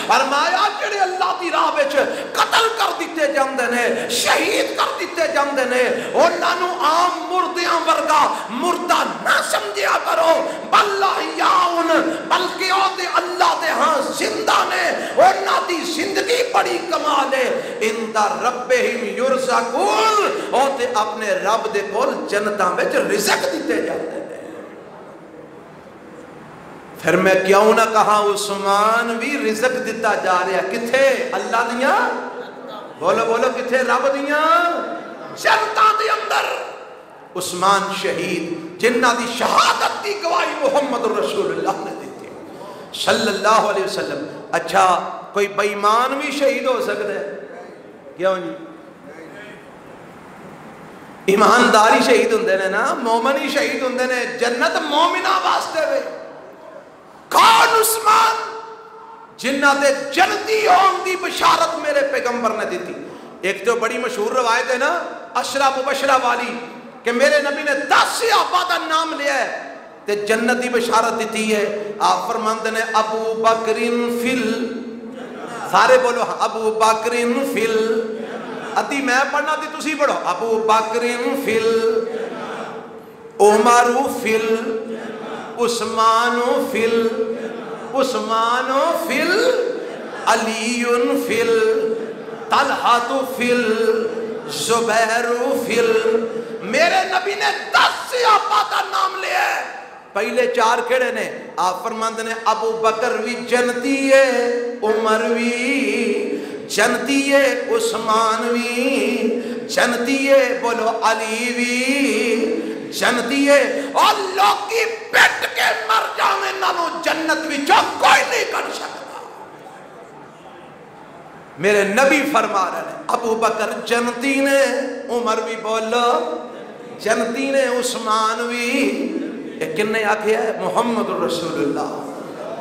فرمایا جڑے اللہ دی راہ وچ قتل کر دیتے جاندے نے، شہید کر دیتے جاندے نے، انہاں نو عام مردیاں ورگا مردہ نہ سمجھیا کرو. بل احیاء، بلکہ او تے اللہ دے ہاں زندہ نے، انہاں دی زندگی بڑی کمال ہے. عند ربہم یرزقون، او تے اپنے رب دے کول جنتاں وچ رزق دیتے جاندے. پھر میں کیوں نہ کہا عثمان بھی رزق دیتا جا رہا. کتھے؟ اللہ دیاں، بولو بولو کتھے؟ رب دیاں جنتاں دے اندر. عثمان شہید جنہ دی شہادت دی گواہی محمد رسول اللہ نے دیتی صلی اللہ علیہ وسلم. اچھا کوئی بے ایمان بھی شہید ہو سکتا ہے؟ کیوں جی؟ ایمانداری شہید ہوندے نے نا، مومن ہی شہید ہوندے نے. جنت مومنہ واسطے وے. کون کون عثمان جنہ دے جنتی ہون دی بشارت میرے پیغمبر نے دیتی؟ ایک تو بڑی مشہور روایت ہے نا عشرہ مبشرہ والی کہ میرے نبی نے 10 صحابہ دا نام لیا ہے تے جنت دی بشارت دیتی ہے. آپ فرماندے نے ابو بکرن فل، سارے بولو ابو بکرن فل، ادھی میں پڑھنا تھی تسی پڑھو، ابو بکرن فل، عمر فل، عثمان فل، عثمان فل، علی فل، طلحہ فل، زبیر فل. میرے نبی نے 10 صحابہ کا نام لیا ہے. پہلے 4 کھڑے نے. آپ فرماندے نے ابو بکر بھی جنتی ہے، عمر بھی جنتی ہے، عثمان بھی جنتی ہے، بولو علی بھی جنتی ہے، اور لوگ کی پیٹ کے مر جاویں نانو جنت بھی جو کوئی نہیں کر سکتا. میرے نبی فرما رہے ہیں ابو بکر جنتی نے، عمر بھی بولو جنتی نے، عثمان بھی. یہ کنے آکھیا ہے؟ محمد رسول اللہ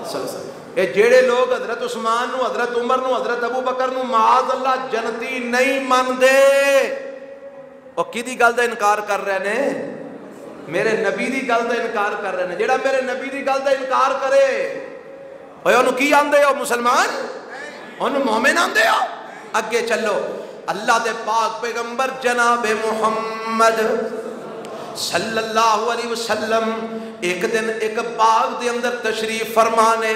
صلی اللہ علیہ وسلم. یہ جیڑے لوگ حضرت عثمان نو، حضرت عمر نو، حضرت ابو بکر نو معاذ اللہ جنتی نہیں مان دے، وہ کدی گل دا انکار کر رہے نے؟ میرے نبی دی گل دا انکار کر رہے نے. جیڑا میرے نبی دی گل دا انکار کرے اوے اونوں کی آندے ہو؟ مسلمان؟ اونوں مومن آندے ہو؟ اگے چلو. اللہ دے پاک پیغمبر جناب محمد صلی اللہ علیہ وسلم ایک دن ایک باغ دے اندر تشریف فرمانے.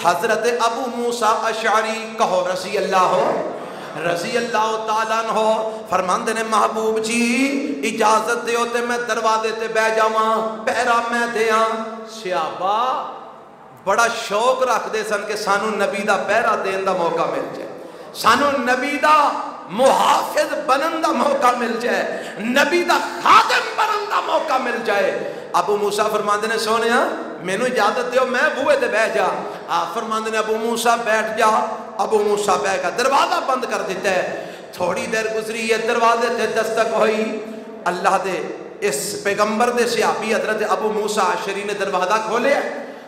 حضرت ابو موسیٰ اشعری کہو رضی اللہ تعالیٰ عنہ فرماندے نے محبوب جی اجازت دیو تے میں دروازے تے بہ جاواں، پہرا میں دیاں. صحابہ بڑا شوق رکھ دے سن کہ سانو نبی دا پہرا دین دا موقع مل جائے، سانو نبی دا محافظ بنن دا موقع مل جائے، نبی دا خادم بنن دا موقع مل جائے. ابو موسیٰ فرماندے نے سونیا مینوں اجازت دیو میں بوئے تے بہ جا. آپ فرماندے نے ابو موسیٰ بیٹھ جا. ابو موسیٰ بیٹھ گیا، دروازہ بند کر دیتا ہے. تھوڑی دیر گزری ہے، دروازے تے دستک ہوئی. اللہ دے اس پیغمبر دے صحابی حضرت ابو موسیٰ اشعری نے دروازہ کھولیا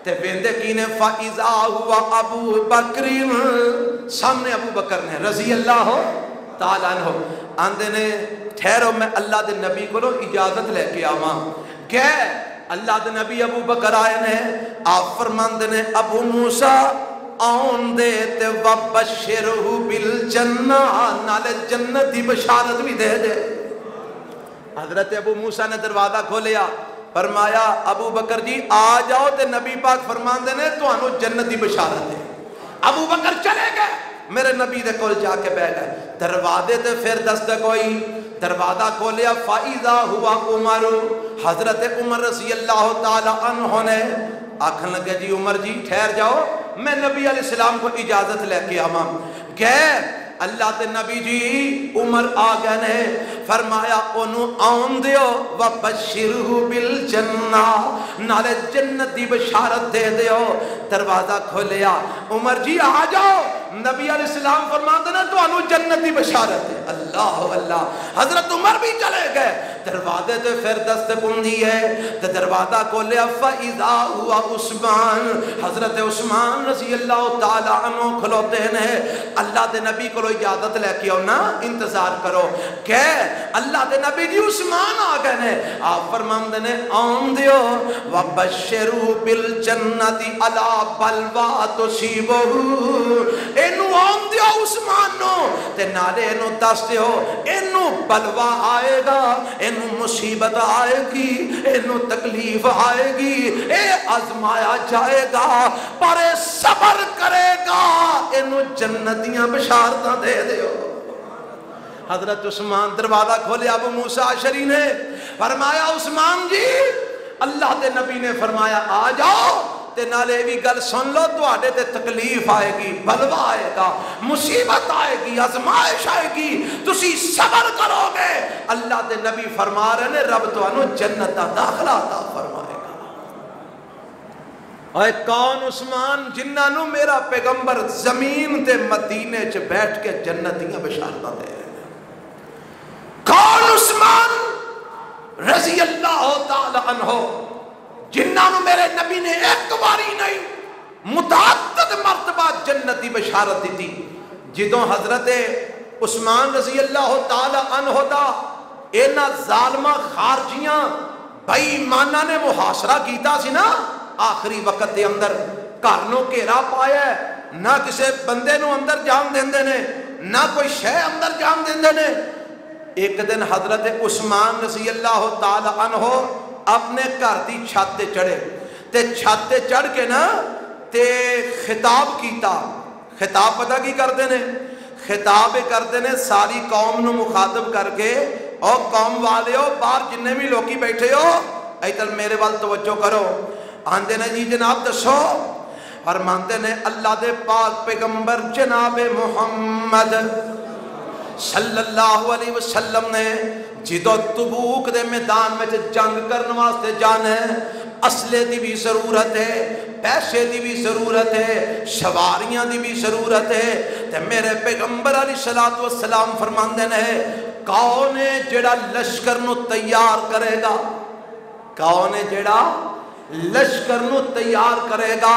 تے ویندے کینے فَإِذَا هُوَ ابو بکر، سامنے ابو بکر نے رضی اللہ تعالیٰ عنہ. آندے نے ٹھہرو میں اللہ دے نبی کو اجازت لے کے آواں. گئے اللہ دے نبی ابو بکر آئے نے. آپ فرماندے نے ابو موسیٰ آن دے تے وَبَشِّرْهُ بِالْجَنَّةِ، نالے جنت دی بشارت بھی دے دے. حضرت ابو موسیٰ نے دروازہ کھولیا، فرمایا ابو بکر جی آ جاؤ تے نبی پاک فرماندے نے تو انو جنت دی بشارت ہے. ابو بکر چلے گئے، میرے نبی دے کول جا کے بیٹھ گئے. دروازے تے پھر دستک ہوئی، دروازہ کھولیا. فَإِذَا هُوَ عُمَرُ، حضرت عمر رضی اللہ تعالی عنہ نے آکھن لگے جی عمر جی ٹھہر جاؤ میں نبی علیہ السلام کو اجازت لے کے آواں. گئے اللہ تے نبی جی عمر آ گئے نے. فرمایا انہوں آن دیو وَبَشِّرْهُ بِالْجَنَّةِ، نالے جنت دی بشارت دے دیو. دروازہ کھولیا، عمر جی آ جاؤ. نبی علیہ السلام فرماتے ہیں تو انہوں جنت دی بشارت ہے. اللہ اللہ. حضرت عمر بھی چلے گئے. دروازے تے پھر دستک ہوندی ہے تے دروازہ کھولیا. فَإِذَا هُوَ عثمان، حضرت عثمان رضی اللہ تعالی عنہ کھلوتے ہیں. اللہ دے نبی کو اجازت لے کے آؤ نا، انتظار کرو. کہ اللہ دے نبی جی عثمان آ گئے نے. آپ فرماندے نے آن دیو وَبَشِّرْهُ بِالْجَنَّةِ عَلَى بَلْوَىٰ تُصِيبُهُ، اینو آن دیو عثمان نو تے نالے اینو دس دیو اینو بلوا آئے گا، اینو مصیبت آئے گی، اینو تکلیف آئے گی، اے آزمایا جائے گا پر اے صبر کرے گا، اینو جنتیاں بشارتاں دے دیو. حضرت عثمان دروازہ کھولے. ابو موسیٰ اشعری نے فرمایا عثمان جی اللہ دے نبی نے فرمایا آ جاؤ تے نالے بھی گل سن لو تو آڈے تے تکلیف آئے گی، بلوا آئے گا، مصیبت آئے گی، آزمائش آئے گی، تسی صبر کرو گے. اللہ دے نبی فرما رہے ہیں رب تو انو جنت دا داخلہ عطا فرمائے گا. اے کون عثمان جنہاں نو میرا پیغمبر زمین تے مدینے چ بیٹھ کے جنتیاں بشارتاں دے. کون عثمان رضی اللہ تعالی عنہ جنہاں نو میرے نبی نے ایک باری نہیں متعدد مرتبہ جنت دی بشارت دیتی. جدوں حضرت عثمان رضی اللہ تعالی عنہ دا اینا ظالمہ خارجیاں بے ایمانہ نے محاصرہ کیتا سی نا آخری وقت دے اندر, گھر نو گھیرا پایا ہے, نہ کسے بندے نو اندر جان دیندے نے, نہ کوئی شے اندر جان دیندے نے. ایک دن حضرت عثمان رضی اللہ تعالی عنہ اپنے گھر دی چھت تے چڑھے تے چھت تے چڑھ کے نا تے خطاب کیتا. خطاب پتہ کی کردے نے؟ خطاب کردے نے ساری قوم نو مخاطب کر کے, او قوم والے ہو, باہر جننے بھی لوگی بیٹھے ہو, ایتر میرے وال توجہ کرو. آندے نے جی جناب دسو. فرماندے نے اللہ دے پاک پیغمبر جناب محمد صلی اللہ علیہ وسلم نے جدو تبوک دے میدان میں جنگ کرنے واسطے جانا ہے, اسلحے دی بھی ضرورت ہے, پیسے دی بھی ضرورت ہے, سواریاں دی بھی ضرورت ہے. تے میرے پیغمبر علیہ الصلوۃ والسلام فرماندے نے کون ہے جڑا لشکر نو تیار کرے گا؟ کون ہے جڑا لشکر نو تیار کرے گا؟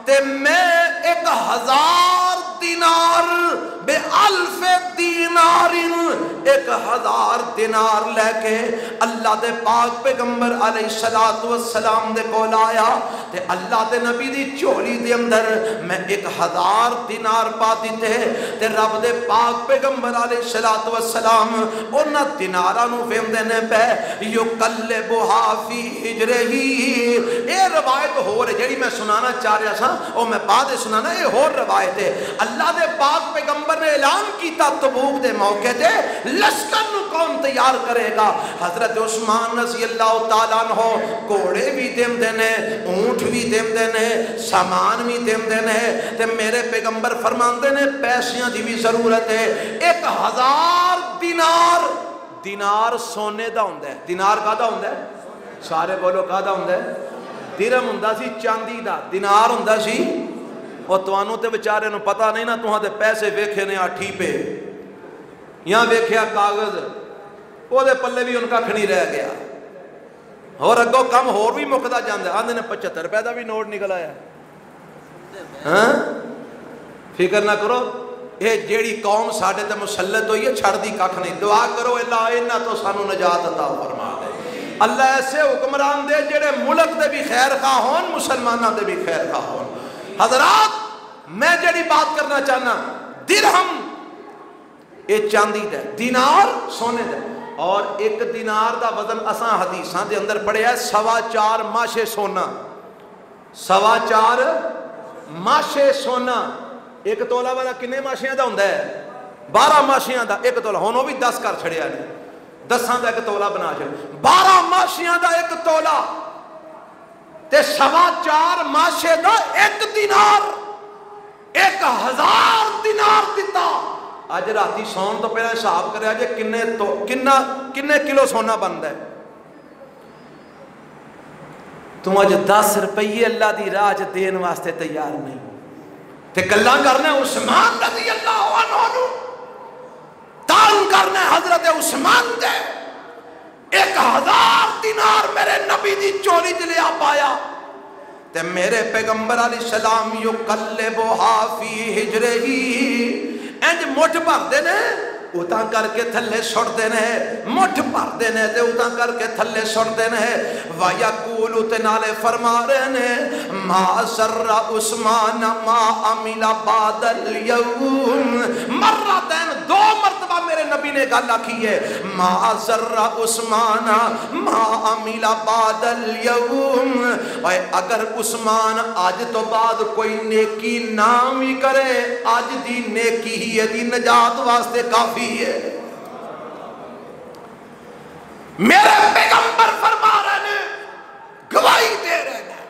تے میں 1000 دینار بے الف دینار 1000 دینار لے کے اللہ دے پاک پیغمبر علیہ الصلوۃ والسلام دے کول آیا تے اللہ دے نبی دی چولی دے اندر میں 1000 دینار پا دیتے تے رب دے پاک پیغمبر علیہ الصلوۃ والسلام انہاں دیناراں نو ویندے نے پے یقلبھا فی ہجرہی. اے روایت ہو رہی جڑی میں سنانا چاہ رہا سا او میں بعد سنانا, اے ہور روایت ہے. اللہ دے پاک پیغمبر نے اعلان کیتا تبوک دے موقع تے لشکر نو کون تیار کرے گا؟ حضرت عثمان رضی اللہ تعالیٰ عنہ گھوڑے بھی دیندے نے, اونٹ بھی دیندے نے, سامان بھی دیندے نے. تے میرے پیغمبر فرماندے نے پیسیاں دی بھی ضرورت ہے. 1000 دینار, دینار سونے دا ہوندا ہے. دینار کادا ہوندا ہے؟ سارے بولو کادا ہوندا ہے؟ درہم ہوندا سی چاندی دا, دینار ہوندا سی اور توانوں تے بچارے نو پتہ نہیں نا, تہاں دے پیسے ویکھے نے آٹھی پہ یہاں ویکھیا کاغذ, او دے پلے بھی ان کا کھنی رہ گیا. اور اگوں کم ہور بھی مکدا جاندا, آندے نے 75 روپے دا بھی نوٹ نکل آیا. ہاں فکر نہ کرو, اے جیڑی قوم ساڈے تے مسلط ہوئی ہے چھڑ دی ککھ نہیں. دعا کرو اللہ انہاں تو سانو نجات عطا فرما دے. اللہ ایسے حکمران دے جڑے ملک دے بھی خیر خواہ ہون, مسلماناں دے بھی خیر خواہ ہون. حضرات میں جڑی بات کرنا چاہنا, درہم اے چاندی دا, دینار سونے دا, اور ایک دینار دا وزن اساں حدیثاں دے اندر پڑھیا ہے 4.25 ماشے سونا. 4.25 ماشے سونا. ایک تولہ والا کنے ماشیاں دا ہوندا ہے؟ 12 ماشیاں دا ایک تولہ. ہن او بھی 10 کر چھڑیا نے, 10 دا ایک تولہ بنا چھڑ. 12 ماشیاں دا ایک تولہ تے 4.25 ماشے دا ایک دینار. 1000 دینار دیتا. اج راتی سون تو پہلے حساب کریا جے کنے کلو سونا بندا ہے. تم اج 10 روپیے اللہ دی راہ چ دین واسطے تیار نہیں تے گلاں کرنا عثمان رضی اللہ عنہ نو تان کرنا حضرت عثمان دے 1000 دینار میرے نبی دی چولی چ لیا پایا تے میرے پیغمبر علیہ السلام یقلبھا فی ہجرہی انج مٹھ بھردے نے اتاں کر کے تھلے سٹدے نے, مٹھ بھردے نے تے اتاں کر کے تھلے سٹدے نے. وَيَقُولُ تے نالے فرما رہے نے مَا سَرَّ عثمان مَا عَمِلَ بَعْدَ الْيَوْمِ. مرتين 2 مرتبہ میرے نبی نے گل آکھی ہے مَا سَرَّ عثمان مَا عَمِلَ بَعْدَ الْيَوْمِ. اور اگر عثمان آج تو بعد کوئی نیکی نہ بھی کرے, آج دی نیکی ہی ہے دی نجات واسطے کافی ہے. میرے پیغمبر فرما رہے ہیں, گواہی دے رہے ہیں,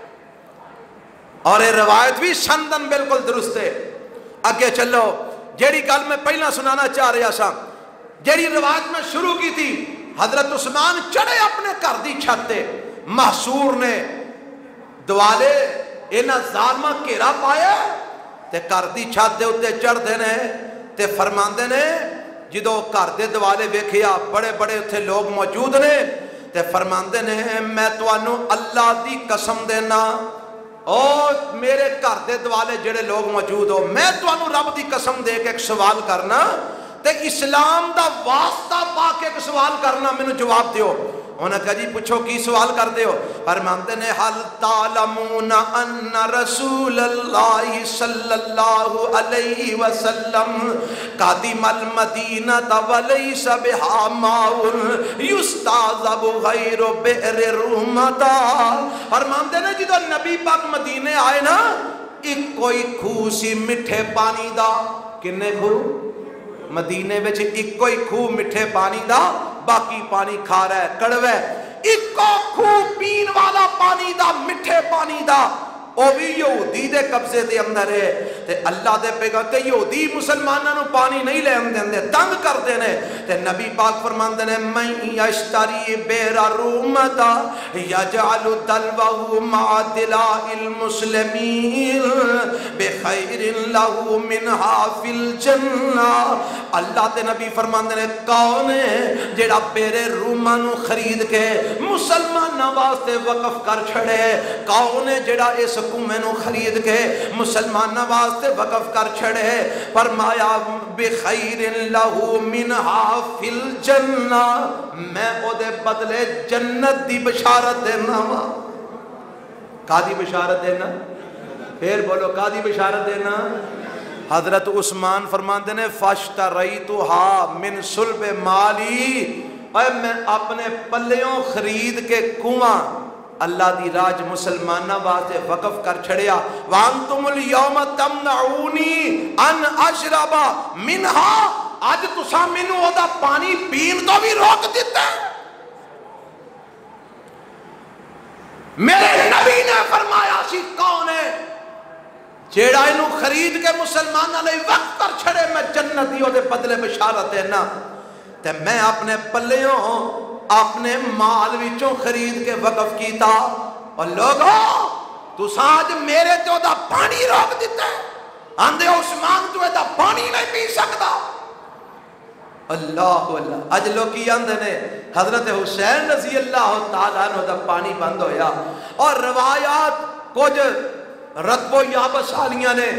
اور یہ روایت بھی سندن بالکل درست ہے. آگے چلو, جیڑی گل میں پہلا سنانا چاہ رہا سا, جیڑی روایت میں شروع کی تھی, حضرت عثمان چڑھے اپنے گھر دی چھت تے, محصور نے دوالے انہاں ظالماں گھیرا پایا تے گھر دی چھت دے اوتے چڑھدے نے تے فرماندے نے جدو گھر دے دوالے ویکھیا بڑے بڑے اتھے لوگ موجود نے تے فرماندے نے میں تانوں اللہ دی قسم دینا اور میرے گھر دے دوالے جڑے لوگ موجود ہو، میں تانوں رب دی قسم دے کے ایک سوال کرنا تے اسلام دا واسطہ پا کے ایک سوال کرنا، مینوں جواب دیو۔ انہوں نے کہا جی پوچھو کی سوال کر دیو؟ فرماتے نے حل تعلمون ان رسول اللہ صلی اللہ علیہ وسلم قادم المدینہ ولیس بہا ماء یستعذب غیر بئر رحمتا۔ فرماتے نے جدو نبی پاک مدینے آئے نا، ایک کوئی خوہ سی مٹھے پانی دا، کنے خوہ؟ مدینے وچ ایک کوئی خوہ مٹھے پانی دا، باقی پانی کھارا ہے، کڑوا ہے۔ ایک خوہ پین والا پانی دا، مٹھے پانی دا، او بھی یہودی دے قبضے دے اندر ہے۔ تے اللہ دے پیغمبر تے یہودی مسلماناں نو پانی نہیں لین دیندے، تنگ کر دینے۔ تے نبی پاک فرماندے نے من یشتری بئر رومتا یجعل دلوہ مع دلاء المسلمین بخیر لہ منہا فی الجنہ۔ اللہ دے نبی فرماندے نے کون ہے جڑا بئر روما نو خرید کے مسلماناں واسطے وقف کر چھڑے؟ کون ہے جڑا اس کنویں نو خرید کے مسلماناں واسطے وقف کر چھڑے؟ فرمایا بخیر لہ منہا فی الجنہ، میں او دے بدلے جنت دی بشارت دینا وا۔ کا دی بشارت دینا؟ پھر بولو کا دی بشارت دینا؟ حضرت عثمان فرماندے نے فاشتریتھا من صلب مالی، اے میں اپنے پلیوں خرید کے کنواں اللہ دی راج مسلمانہ واسطے وقف کر چھڑیا۔ وانتم اليوم تمنعونی ان اشرب منہا، آج تساں مینوں او دا پانی پین تو بھی روک دیتا ہے۔ میرے نبی نے فرمایا سی کون ہے جیڑا انہوں خرید کے مسلمانہ لئے وقت کر چھڑے، میں جنتی ہو دے بدلے بشارت دینا۔ تے میں اپنے پلیوں اپنے مال وچوں خرید کے وقف کیتا، اور لوگوں تو ساج میرے تو دا پانی روک دیتا ہے، آندھے عثمان تو دا پانی نہیں پی سکتا۔ اللہ اللہ، اج لوگ کی آندھے نے حضرت حسین رضی اللہ تعالیٰ عنہ دا پانی بند ہویا، اور روایات کچھ رتب و یابس آلیاں نے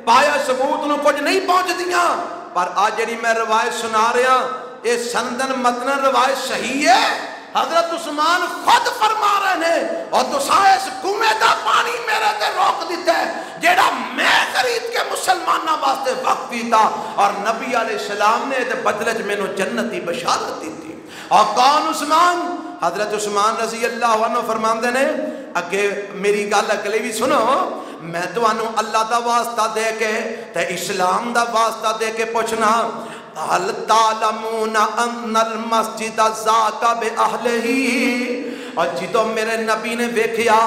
پایا ثبوت نو کچھ نہیں پہنچ دیاں، پر آج جڑی میں روایت سنا رہا اے سندن متن روایت صحیح ہے۔ حضرت عثمان خود فرما رہے ہیں اور تو اس کنویں دا پانی میرے تے روک دیتا ہے جیڑا میں خرید کے مسلمانہ واسطے وقت دیتا، اور نبی علیہ السلام نے بدلج میں نو جنتی بشارت دی تھی۔ اور کون عثمان؟ حضرت عثمان رضی اللہ عنہ فرماندے نے اگے میری گل اگلے بھی سنو، میں تو انہوں اللہ دا واسطہ دے کے تے اسلام دا واسطہ دے کے پوچھنا، حل تعلمون ان المسجد ذاک بأہلہ، اور جدو میرے نبی نے ویکھیا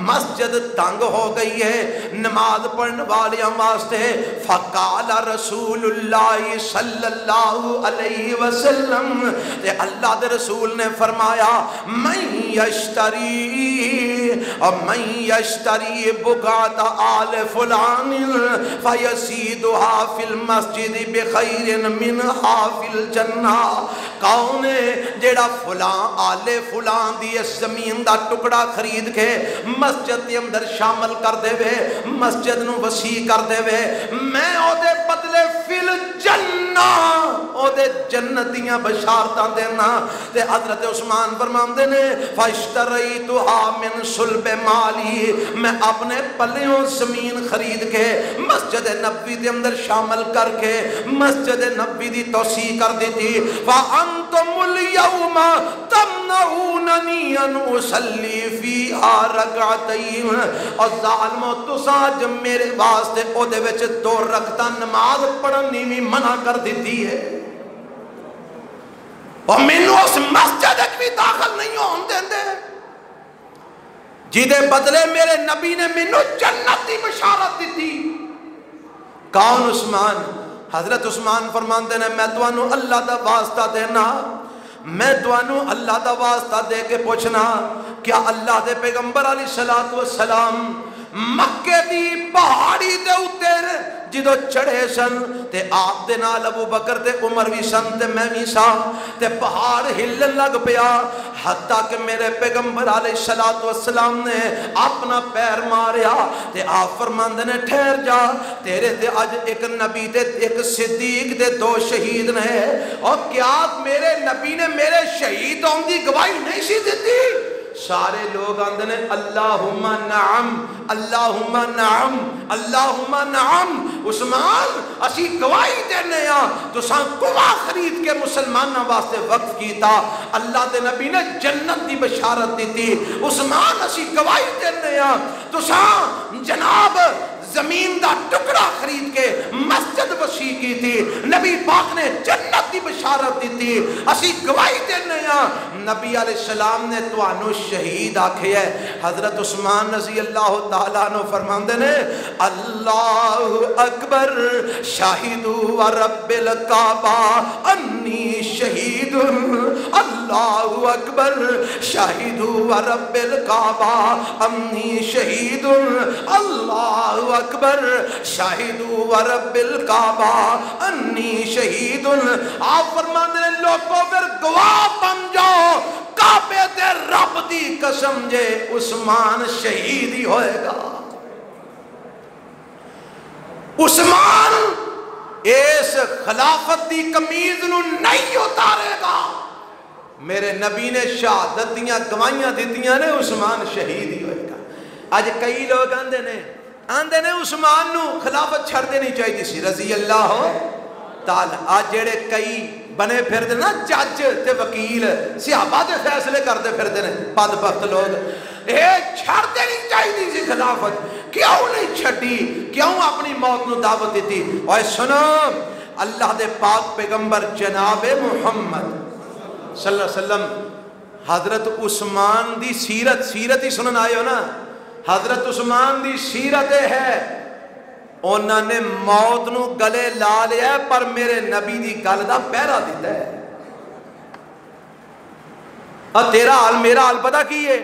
مسجد تنگ ہو گئی ہے نماز پڑھنے والیاں واسطے، فقال رسول اللہ صلی اللہ علیہ وسلم، تے اللہ دے رسول نے فرمایا من یشتری بقعۃ آل فلان فیزیدھا فی المسجد بخیر منہا فی الجنہ۔ کون ہے جیڑا فلان آل فلان دی زمین دا ٹکڑا خرید کے مسجد کے اندر شامل کر دے وے، مسجد نو وسیع کر دے وے، میں او دے بدلے فی الجنہ او دے جنتیاں بشارتاں دینا۔ تے حضرت عثمان فرماندے نے فاشتریتھا من صلب مالی، میں اپنے پلیوں زمین خرید کے مسجد نبوی دے اندر شامل کر کے مسجد نبوی دی توسیع کر دی تھی۔ وانتم اليوم تمنعوننی ان اصلی فیہا رکعتین، اور ظالمو تساج میرے واسطے او دے وچ 2 رکعتاں نماز پڑھنی بھی منع کر دیتی ہے، اور مینوں اس مسجد بھی داخل نہیں ہون دیندے، جیدے بدلے میرے نبی نے مینوں جنت دی بشارت دیتی۔ کون عثمان؟ حضرت عثمان فرماندے نے میں تانوں اللہ دا واسطہ دینا، میں تانوں اللہ دا واسطہ دے کے پوچھنا، کیا اللہ دے پیغمبر علیہ السلام مکے دی پہاڑی دے اوتے جدو چڑھے سن تے آپ دے نال ابو بکر تے عمر بھی سن تے میں بھی سا تے پہاڑ ہلن لگ پیا حتیٰ کہ میرے پیغمبر علیہ السلام نے اپنا پیر ماریا تے آپ فرماندے نے ٹھہر جا تیرے تے اج ایک نبی تے ایک صدیق دے دو شہید نے اور کیا میرے نبی نے میرے شہید ہون دی گواہی نہیں سی دیتی سارے لوگ آندے نے اللہم نعم اللہم نعم اللہم نعم عثمان اسی گواہی دینے تو ساں گواہ خرید کے مسلمانہ واسطے وقف کیتا اللہ دے نبی نے جنت دی بشارت دیتی عثمان اسی گواہی دینے تو ساں جناب زمین دا ٹکڑا خرید کے مسجد وسیع کی تھی نبی پاک نے جنت دی بشارت دی تھی اسی گواہی دینے نبی علیہ السلام نے توانو شہید آکھے ہے حضرت عثمان رضی اللہ تعالیٰ عنہ فرماندے نے اللہ اکبر شاہدو و رب الکعبہ انی شہید اللہ اکبر شاہدو و رب الکعبہ انی شہید اللہ اکبر شاہدو و رب الکعبہ انی شہید آپ فرماندے نے لوگوں پھر گواہ بن جاؤ کعبے دے رب دی قسم جے عثمان شہید ہی ہوئے گا عثمان اس خلافت دی قمیض نو نہیں اتارے گا میرے نبی نے شہادت دیاں گواہیاں دیتیاں نے عثمان شہید ہی ہوئے گا آج کئی لوگ آندے نے عثمان نو خلافت چھڑ دینی چاہیے سی رضی اللہ تعالی آج جڑے کئی بنے پھر دے نا جج تے وکیل صحابہ دے فیصلے کر دے پھر دے بدبخت لوگ اے چھڑ دینی چاہیے سی خلافت کیوں نہیں چھڑی کیوں اپنی موت نو دعوت دیتی اوے سنو اللہ دے پاک پیغمبر جناب محمد صلی اللہ علیہ وسلم حضرت عثمان دی سیرت ہی سنن آئے ہو نا حضرت عثمان دی سیرت ہے انہوں نے موت نو گلے لا لیا ہے پر میرے نبی دی گل دا پہرا دیتا ہے اور تیرا حال میرا حال پتہ کی ہے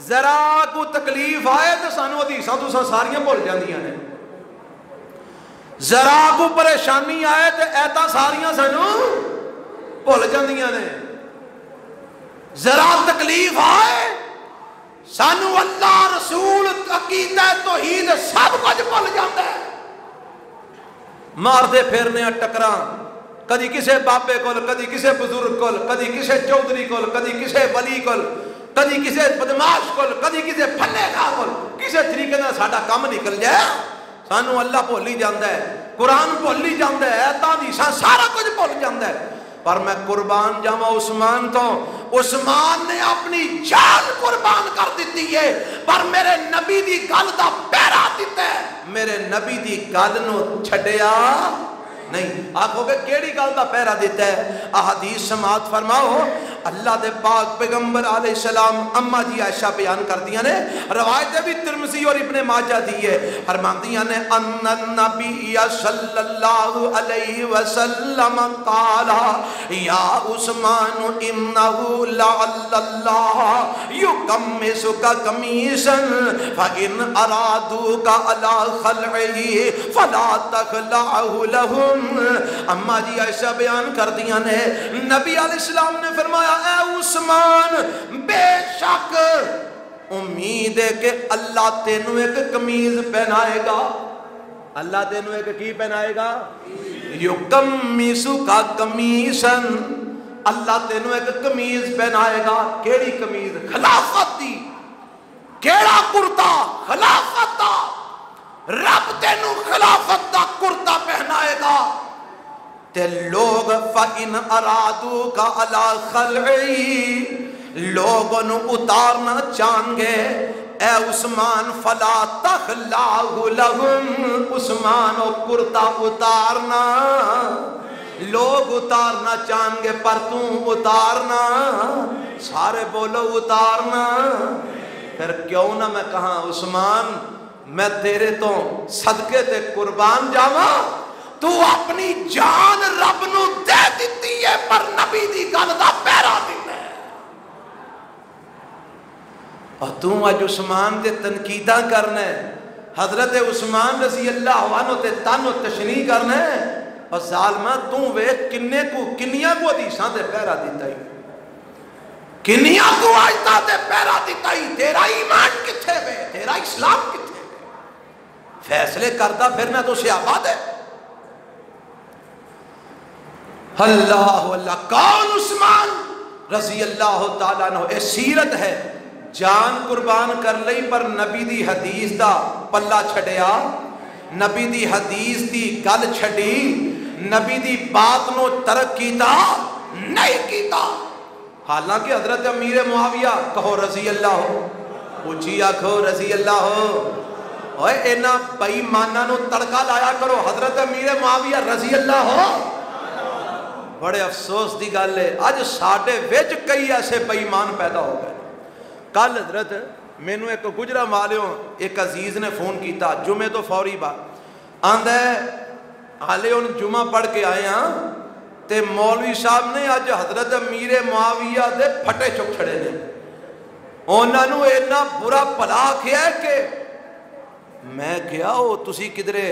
ذرا کو تکلیف آئے تو سانو حدیثاں تو ساریاں بھول جاندیاں نے ذرا کو پریشانی آئے تو ایتا ساریاں سانو بھول جاندیاں نے ذرا تکلیف آئے سانو اللہ رسول عقیدہ توحید سب کچھ بھول جاتا ہے مار دے پھرنے ٹکراں کدی کسے بابے کول کدی کسے بزرگ کول کدی کسے چودھری کول کدی کسے ولی کول کدی کسے بدماش کول کدی کسے پھلے کھا کول کسے طریقے نال ساڈا کام نکل جائے سانو اللہ بھول ہی جاندا ہے قرآن بھول ہی جاندا ہے ایتاں دی سارا کچھ بھول جاندا ہے پر میں قربان جاواں عثمان تو عثمان نے اپنی جان قربان کر دیتی ہے پر میرے نبی دی گل دا پہرا دیتا ہے میرے نبی دی گل نو چھڈیا نہیں آخو کہ کیڑی گل دا پہرا دیتا ہے احادیث سماعت فرماؤ اللہ دے پاک پیغمبر علیہ السلام اما جی عائشہ بیان کر دیا نے روایت بھی ترمذی اور ابن ماجہ دی ہے فرماندیاں نے ان النبی صلی اللہ علیہ وسلم قال یا عثمان انہو لعل اللہ یکمسک قمیصا فإن ارادوک علی خلعہ فلا تخلعہ لہم اما جی عائشہ بیان کر دیا نے نبی علیہ السلام نے فرمایا اے عثمان بے شک امید ہے کہ اللہ تینوں ایک قمیض پہنائے گا اللہ تینوں ایک کی پہنائے گا یکمسک قمیصا اللہ تینوں ایک قمیض پہنائے گا کیڑی قمیض خلافت دی کیڑا کرتا خلافت دا رب تینوں خلافت دا کرتا پہنائے گا تے لوگ فَإِنْ أَرَادُوكَ عَلَى خَلْعِهِ لوگوں نو اتارنا چاہیں گے اے عثمان فَلَا تَخْلَعْهُ لَهُمْ عثمان و کرتا اتارنا لوگ اتارنا چاہیں گے پر تم اتارنا سارے بولو اتارنا پھر کیوں نہ میں کہاں عثمان میں تیرے تو صدقے تے قربان جاواں تو اپنی جان رب نو دے دیتی ہے پر نبی دی گل دا پہرا دینا ہے اور تو اج عثمان دے تنقیداں کرنا ہے حضرت عثمان رضی اللہ عنہ تے تن و تشنیح کرنا ہے، اور ظالمہ تو ویکھ کنیاں کو حدیثاں تے پہرا دیتا ہی، کنیاں کو آیتاں تے پہرا دیتا ہی، تیرا ایمان کتھے وے، تیرا اسلام کتھے وے؟ فیصلے کرتا پھرنا تو صحابہ دے۔ اللہ اللہ، کون عثمان رضی اللہ تعالیٰ عنہ، اے سیرت ہے، جان قربان کر لئی پر نبی دی حدیث دا پلہ چھڑیا، نبی دی حدیث دی گل چھڑی، نبی دی بات نو ترک کیتا نہیں کیتا۔ حالانکہ حضرت امیر معاویہ کہو رضی اللہ ہو، اونچی آکھو رضی اللہ ہو، اوے اینا بے ایماناں نو تڑکا لایا کرو، حضرت امیر معاویہ رضی اللہ ہو۔ بڑے افسوس دی گل ہے اج ساڈے وچ کئی ایسے بے ایمان پیدا ہو گئے۔ کل حضرت مینوں ایک گجرا مالیوں ایک عزیز نے فون کیتا، جمعے تو فوری بات آندا ہے حالے ان جمعہ پڑھ کے آئے ہاں تے مولوی صاحب نے اج حضرت امیر معاویہ دے پھٹے چک چھڑے نے، انہاں نوں اتنا برا بھلا کیا ہے کہ میں کیا او تسی کدرے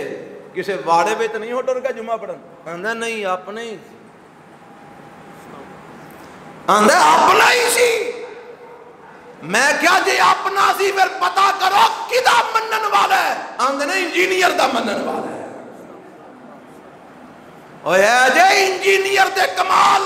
کسے واڑے وچ نہیں ہو ٹر کے جمعہ پڑھن؟ آندا نہیں اپنے ہی، آندا اپنا ہی سی۔ میں کیا جی اپنا سی پھر پتا کرو کدا منن والا ہے؟ آندے نے انجینئر دا منن والا ہے۔ اوے جی انجینئر دے کمال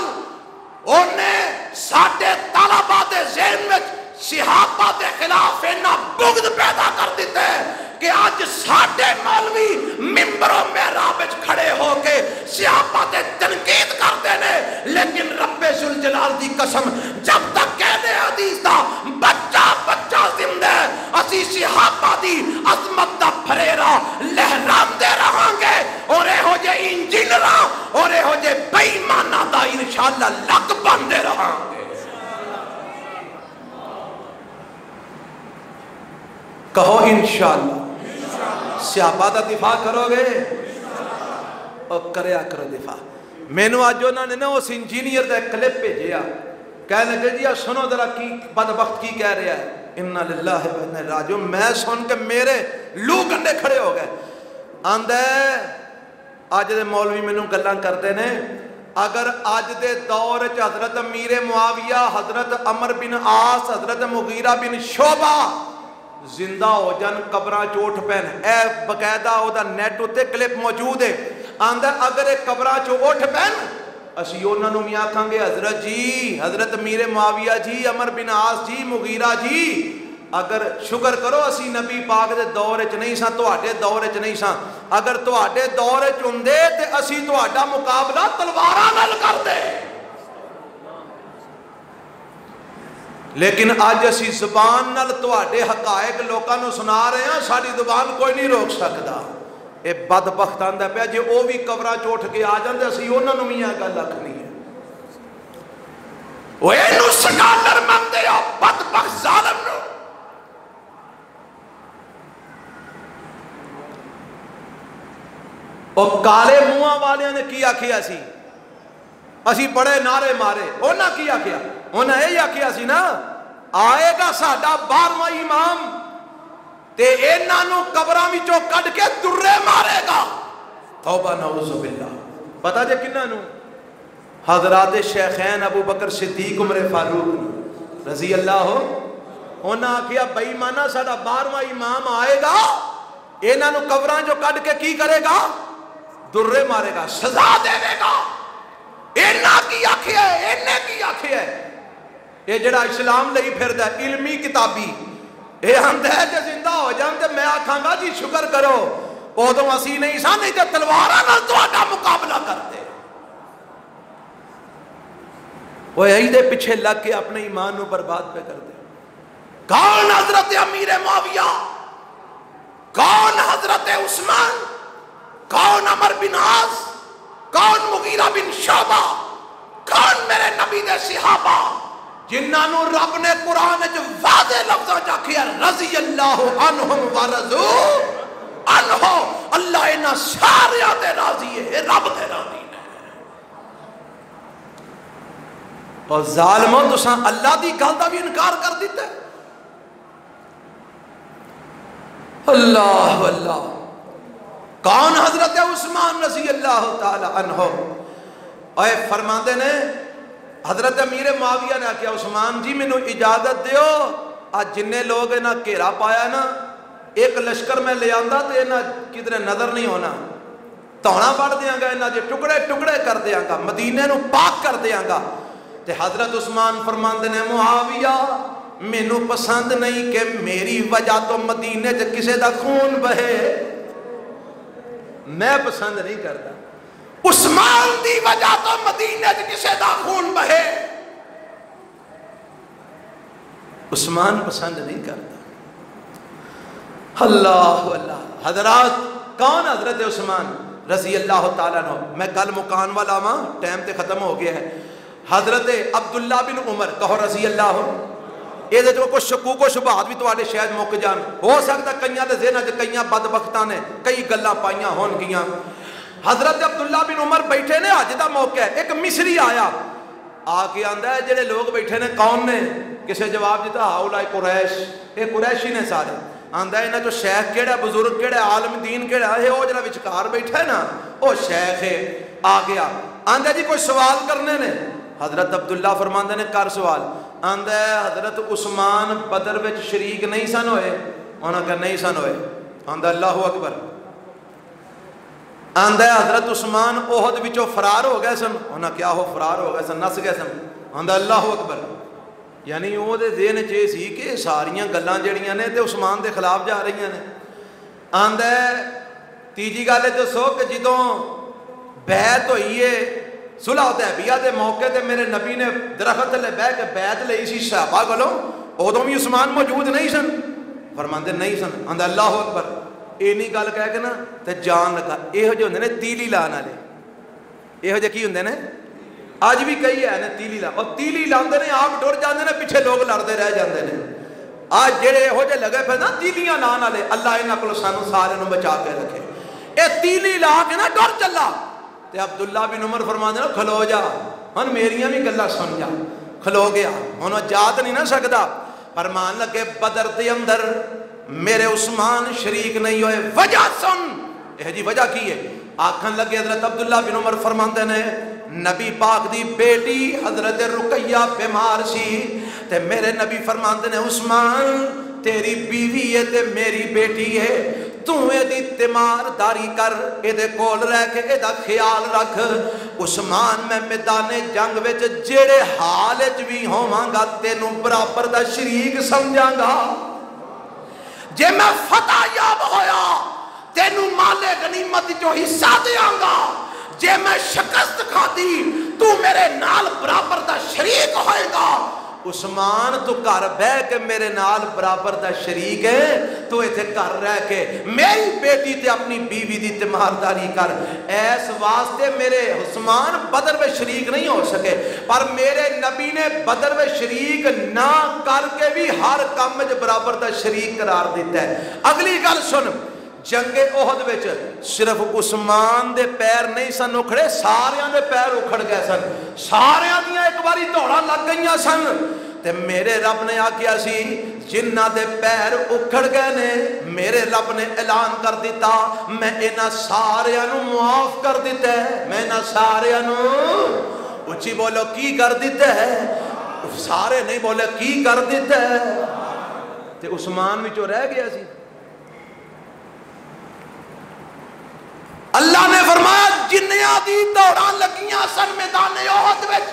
انہیں ساڈے طلباء دے ذہن وچ صحابہ دے خلاف اینا بغض پیدا کر دیتے ہیں کہ آج ساڈے مولوی ممبر و محراب وچ کھڑے ہو کے صحابہ تے تنقید کرتے ہیں، لیکن رب ذوالجلال دی قسم جب تک کہنے حدیث دا بچہ زندہ ہے اسی صحابہ دی عظمت دا پھریرا لہرام دے رہاں گے، اور اے ہو جے انجینئراں اور اے ہو جے بے ایماناں دا انشاءاللہ لک بندے رہاں گے۔ کہو انشاءاللہ۔ صحابہ دا دفاع کرو گے اور کریا کرو دفاع۔ مینوں اج انہاں نے نا اس انجینئر دا کلپ بھیجیا، کہنے لگے جی سنو ذرا کی بدبخت کی کہہ رہا ہے، انا للہ و انا الیہ راجعون۔ میں سن کے میرے لو گنڈے کھڑے ہو گئے۔ آندا ہے اج دے مولوی مینوں گلاں کردے نے، اگر اج دے دور وچ حضرت امیر معاویہ، حضرت عمر بن عاص، حضرت مغیرہ بن شعبہ زندہ ہو جان قبراں چوٹ پین، اے باقاعدہ او دا نیٹ اتے کلپ موجود ہے، آندا اگر اے قبراں چو اٹھ پین اسی انہاں نوں بھی آکھاں گے حضرت جی، حضرت امیر معاویہ جی، عمر بن عاص جی، مغیرہ جی، اگر شکر کرو اسی نبی پاک دے دور وچ نہیں ساں، تواڈے دور وچ نہیں ساں، اگر تواڈے دور وچ ہوندے تے اسی تواڈا مقابلہ تلواراں نال کردے، لیکن آج اسی زبان نال تواڈے حقائق لوکاں نوں سنا رہے ہیں، ساری زبان کوئی نہیں روک سکدا۔ اے بدبخت آندا پیا جے او بھی قبراں چ اٹھ کے آ جاندے اسی انہاں نوں بھی گل آکھنی ہے۔ او اینو سکالر مندے آ بدبخت ظالم نو۔ او کالے منہاں والیاں نے کی آکھیا سی؟ اسی بڑے نعرے مارے، انہاں کی آکھیا؟ انہاں یہ آکھیا سی نا آئے گا ساڈا 12واں امام تے انہاں نوں قبراں وچوں کڈ کے درے مارے گا۔ توبہ نعوذ باللہ۔ پتہ جے کنہاں نوں؟ حضرات شیخین ابو بکر صدیق عمر فاروق رضی اللہ انہاں آکھیا بے ایماناں ساڈا 12واں امام آئے گا، انہاں نوں قبراں چوں کڈ کے کی کرے گا؟ درے مارے گا، سزا دے گا۔ انہاں کی آکھیا ہے، انہیں کی آکھیا ہے؟ یہ جڑا اسلام لئی پھردا ہے علمی کتابی، یہ آندا ہے کہ زندہ ہو جان تے میں آکھاں گا جی شکر کرو ادوں اسی نہیں سا، نہیں تے تلواراں نال تہاڈا مقابلہ کردے۔ وہ یہی دے پیچھے لگ کے اپنے ایمان نو برباد پہ کر دے۔ کون حضرت امیر معاویہ، کون حضرت عثمان، کون عمر بن عاص، کون مغیرہ بن شعبہ، کون میرے نبی دے صحابہ جنہاں نو رب نے قرآن وچ واضح لفظاں وچ آکھیا رضی اللہ عنہم ورضوا عنہ، اللہ انہاں ساریاں تے راضی ہے، رب تے راضی ہے۔ اور ظالموں تساں اللہ دی گل دا بھی انکار کر دیتا ہے۔ اللہ اللہ اللہ. کون؟ حضرت عثمان رضی اللہ تعالی عنہ. اے فرماندے نے حضرت امیر معاویہ نے کہا عثمان جی مینوں اجازت دیو، آج جننے لوگ انہاں گھیرا پایا نا، ایک لشکر میں لے آندا تے انہاں کدھر نظر نہیں ہونا، توڑا بڑھ دیاں گا، انہاں دے ٹکڑے ٹکڑے کر دیاں گا، مدینے نو پاک کر دیاں گا. تے حضرت عثمان فرماندے نے معاویہ مینوں پسند نہیں کہ میری وجہ تو مدینے تے کسے دا خون بہے، میں پسند نہیں کرتا. عثمان دی وجہ تو مدینے تے کسے دا خون بہے، عثمان پسند نہیں کرتا. اللہ اللہ. حضرات کون؟ حضرت عثمان رضی اللہ تعالیٰ عنہ. میں کل مکان والا ماں، ٹائم تے ختم ہو گیا ہے. حضرت عبداللہ بن عمر کہو رضی اللہ عنہ. یہ جو کچھ شکوک و شبہات بھی تواڈے شاید مک جان، ہو سکتا کئیاں دے ذہن وچ کئیاں بدبختاں نے کئی گلاں پائیاں ہون گیاں. حضرت عبداللہ بن عمر بیٹھے نے، اج دا موقع ہے. ایک مصری آیا آ کے آندا ہے جڑے لوگ بیٹھے نے کون نے؟ کسے جواب دیتا ہاؤلائے قریش، یہ قریشی نے سارے. آندا ہے انہاں جو شیخ کیڑا، بزرگ کیڑا، عالم دین کیڑا ہے؟ او جڑا وچکار بیٹھا ہے نا او شیخ ہے. آ گیا آندا جی کوئی سوال کرنے نے. حضرت عبداللہ فرماندے نے کر سوال. آندا ہے حضرت عثمان بدر وچ شریک نہیں سن ہوئے؟ انہاں کہا نہیں سن ہوئے. آندا اللہ اکبر. آندا ہے حضرت عثمان احد وچوں فرار ہو گئے سن؟ انہاں کیا ہو فرار ہو گئے سن، نس گئے سن. آندا اللہ اکبر. یعنی وہ دے ذہن چ سی کہ ساریاں گلاں جڑیاں نے تے عثمان دے خلاف جا رہی نے. آندا ہے تیجی گل دسو کہ جدوں بیعت ہوئی ہے صلح حدیبیہ دے موقع تے میرے نبی نے درخت تھلے بیٹھ کے بیعت لئی سی صحابہ کولوں، ادوں بھی عثمان موجود نہیں سن؟ فرماندے نہیں سن. آندا اللہ اکبر. اینی گل کہہ کے نا تے جان لگا. یہو جے ہوندے نے تیلی لان والے، یہو جے کی ہوندے نے اج بھی کئی ہے نے تیلی لا، اور تیلی لاندے نے آپ ڈر جاندے نے، پیچھے لوگ لڑتے رہ جاندے نے. آج جڑے یہو جے لگے پھر نا تیلیاں لان والے، اللہ انہاں کولوں سانوں سارے نوں بچا کے رکھے. اے تیلی لا کے نا ڈر چلا. تے عبداللہ بن عمر فرماندے نے کھلو جا، ہن میریاں بھی گلاں سن جا. کھلو گیا. ہن جات نہیں نہ سکدا. فرمان لگے بدر دے اندر میرے عثمان شریک نہیں ہوئے. وجہ سن. یہ جی وجہ کی ہے؟ آکھن لگے حضرت عبداللہ بن عمر فرماندے نے نبی پاک دی بیٹی حضرت رقیہ بیمار سی تے میرے نبی فرماندے نے عثمان تیری بیوی ہے تے میری بیٹی ہے، تو اے دی تیمارداری کر، اے دے کول رہ کے اے دا خیال رکھ. عثمان میں میدان جنگ وچ جڑے حال وچ بھی ہوواں گا تینوں برابر دا شریک سمجھاں گا. جے میں فتح یاب ہویا تینوں مال غنیمت جو حصہ دیاں گا، جے میں شکست کھادی تو میرے نال برابر دا شریک ہوئے گا. عثمان تو گھر بہ کے میرے نال برابر دا شریک ہے، تو ایتھے گھر رہ کے میری بیٹی تے اپنی بیوی دی تیمارداری کر. ایس واسطے میرے عثمان بدر میں شریک نہیں ہو سکے، پر میرے نبی نے بدر میں شریک نہ کر کے بھی ہر کام میں برابر دا شریک قرار دیتا ہے. اگلی گل سن. جنگ احد وچ صرف عثمان دے پیر نہیں سن اکھڑے، ساریاں دے پیر اکھڑ گئے سن. ساریاں دیاں ایک باری دوڑاں لگ گئیاں سن. تے میرے رب نے آکھیا سی جنہ دے پیر اکھڑ گئے نے میرے رب نے اعلان کر دیتا میں انہاں ساریاں نوں معاف کر دیتا ہے. میں انہاں ساریاں نوں اچھی بولو کی کر دیتا ہے؟ سارے نہیں بولے کی کر دیتا ہے. تے عثمان وچوں رہ گیا سی. اللہ نے فرمایا جنیاں دی دوڑاں لگیاں سن میدان احد وچ،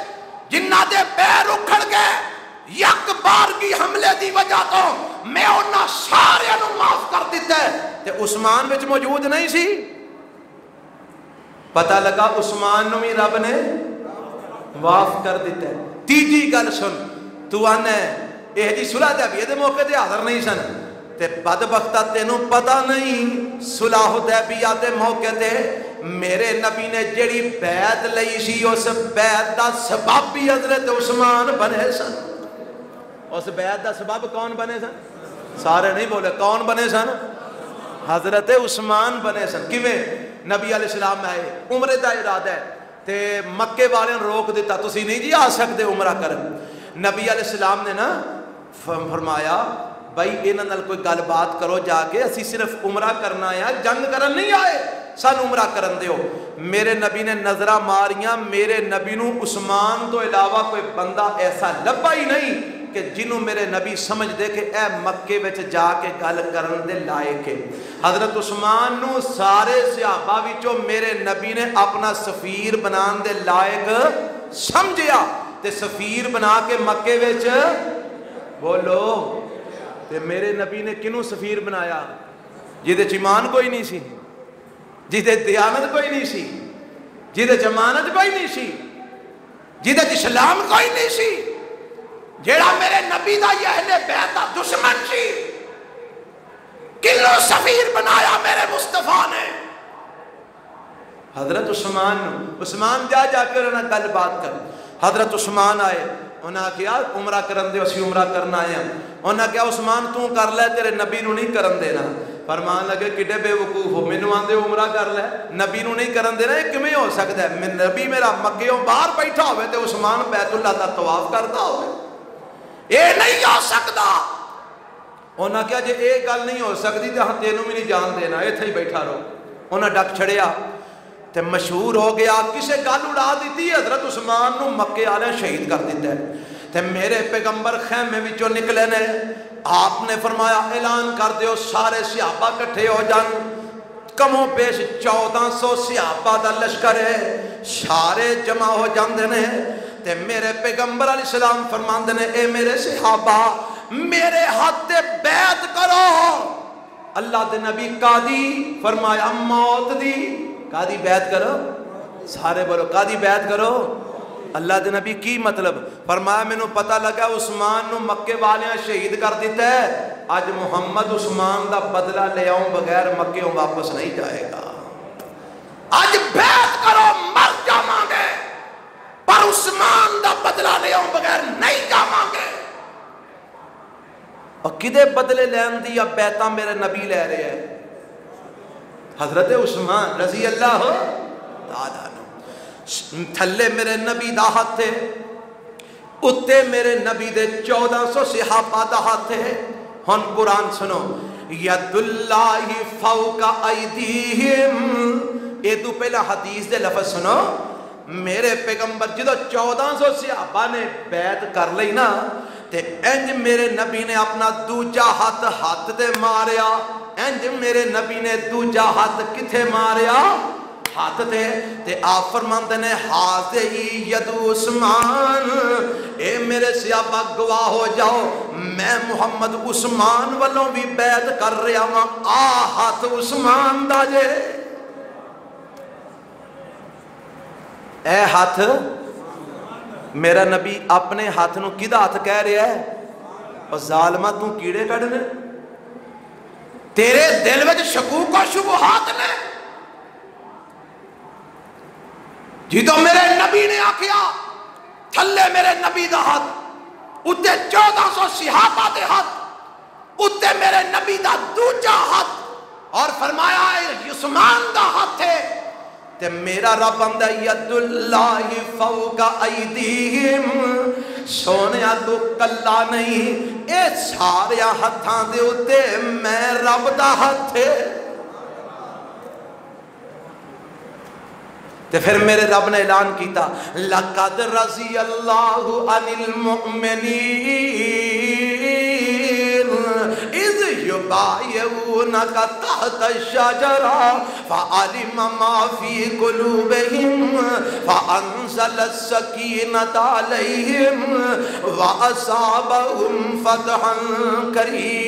جنہ دے پیر اکھڑ گئے یک بار کی حملے دی وجہ تو میں انہاں سارے نوں معاف کر دیتا ہے. تے عثمان وچ موجود نہیں سی. پتہ لگا عثمان نوں بھی رب نے معاف کر دیتا ہے. تیجی گل سن. تو آنا یہ جی صلح حدیبیہ دے موقع تے حاضر نہیں سن تے بدبختہ تینوں پتہ نہیں صلح حدیبیہ دے موقع تے میرے نبی نے جڑی بیعت لئی سی اس بیعت دا سبب بھی حضرت عثمان بنے سن. اس بیعت دا سبب کون بنے سن؟ سارے نہیں بولے کون بنے سن؟ حضرت عثمان بنے سن. کیویں؟ نبی علیہ السلام میں آئے عمرے دا ارادہ ہے تے مکے والے نے روک دیتا تسی نہیں جی آ سکتے عمرہ کر. نبی علیہ السلام نے نا فرمایا بھائی انہاں نال کوئی گل بات کرو جا کے، اسی صرف عمرہ کرنا آیا، جنگ کرن نہیں آئے، سن عمرہ کرن دیو۔ میرے نبی نے نظرہ ماریاں، میرے نبی نو عثمان تو علاوہ کوئی بندہ ایسا لبا ہی نہیں کہ جنہوں میرے نبی سمجھ دے کہ اے مکے وچ جا کے گل کرن دے لائق ہے۔ حضرت عثمان نو سارے صحابہ وچوں میرے نبی نے اپنا سفیر بنان دے لائق سمجھیا، تے سفیر بنا کے مکے وچ بولو، تے میرے نبی نے کنوں سفیر بنایا؟ جیدے ایمان کوئی نہیں سی، جیدے دیانت کوئی نہیں سی، جیدے جمانت کوئی نہیں سی، جیدے اسلام کوئی نہیں سی، جیڑا میرے نبی دا یہ اہل بیت دا دشمن سی، کلو سفیر بنایا میرے مصطفیٰ نے؟ حضرت عثمان جا کے انہوں نے گل بات کر۔ حضرت عثمان آئے، انہوں نے کہا عمرہ کرن دے، اسی عمرہ کرنا آئے ہیں۔ انہوں نے کہا عثمان تو کر لے، تیرے نبی نو نہیں کرن دینا۔ فرمان لگے کڈے بے وقوف ہو، مینوں آندے عمرہ کر لے، نبی نو نہیں کرن دینا، یہ کیویں ہو سکتا ہے؟ نبی میرا مکیوں باہر بیٹھا ہوئے تے عثمان بیت اللہ دا طواف کرتا ہوئے، یہ نہیں ہو سکتا۔ انہوں نے کہا جے یہ گل نہیں ہو سکتی تو ہم تینوں بھی نہیں جان دینا، ایتھے ہی بیٹھا رہو۔ انہوں نے ڈک چھڑیا تے مشہور ہو گیا، کسے گل اڑا دیتی، حضرت عثمان نو مکے والے شہید کر دیتا ہے۔ تے میرے پیغمبر خیمے وچوں نکلے نے، آپ نے فرمایا اعلان کر دیو سارے صحابہ کٹھے ہو جان، کموں بیش 1400 صحابہ دا لشکر ہے، سارے جمع ہو جاندے نے۔ تے میرے پیغمبر علیہ السلام فرماندے نے اے میرے صحابہ میرے ہاتھ تے بیعت کرو۔ اللہ دے نبی قاضی فرمایا موت دی، قاضی بیعت کرو، سارے بولو قاضی بیعت کرو۔ اللہ دے نبی کی مطلب؟ فرمایا میں نو پتہ لگا عثمان نو مکے والیاں شہید کر دیتا ہے، آج محمد عثمان دا بدلہ لے آؤں بغیر مکیوں واپس نہیں جائے گا، آج بیعت کرو مر جاواں گے پر عثمان دا بدلہ لے آؤں بغیر نہیں جاواں گے۔ اور کدے بدلے لین دی یا بیعتاں میرے نبی لے رہے ہیں؟ حضرت عثمان رضی اللہ تعالیٰ عنہ، تھلے میرے نبی دا ہاتھ تھے، اتے میرے نبی دے 1400 صحابہ دا ہاتھ تھے۔ ہن قرآن سنو، ید اللہ فوق ایدیہم، اے تو پہلا حدیث دے لفظ سنو، میرے پیغمبر جدو 1400 صحابہ نے بیعت کر لئی نا، تے انج میرے نبی نے اپنا دوجا ہاتھ دے ماریا، انج میرے نبی نے دوجا ہاتھ کتھے ماریا؟ ہاتھ تے آپ فرماندے نے حاضی ید عثمان، اے میرے صحابہ گواہ ہو جاؤ میں محمد عثمان والوں بھی بیعت کر رہا ہوں، آ ہاتھ عثمان دا جے، اے ہاتھ میرا نبی اپنے ہاتھ نو کدھا ہاتھ کہہ رہا ہے؟ اور ظالمہ تو کیڑے کڑنے، تیرے دل وچ شکوک و شبہات نے، جی تو میرے نبی نے آکھیا تھلے میرے نبی دا ہاتھ، اتے 1400 صحابہ دے ہاتھ، اتے میرے نبی دا دوجا ہاتھ، اور فرمایا عثمان دا ہاتھ ہے، تے میرا رب آندا ید اللہ فوق ایدیہم، سونیا تو کلا نہیں، اے سارے ہاتھاں دے اتے میں رب دا ہاتھ ہے۔ تے پھر میرے رب نے اعلان کیتا لَقَدْ رَضِيَ اللَّهُ عَنِ الْمُؤْمِنِينَ إِذْ يُبَايِعُونَكَ تَحْتَ الشَّجَرَةِ فَعَلِمَ مَا فِي قُلُوبِهِمْ فَأَنزَلَ السَّكِينَةَ عَلَيْهِمْ وَأَصَابَهُمْ فَتْحًا قَرِيبًا۔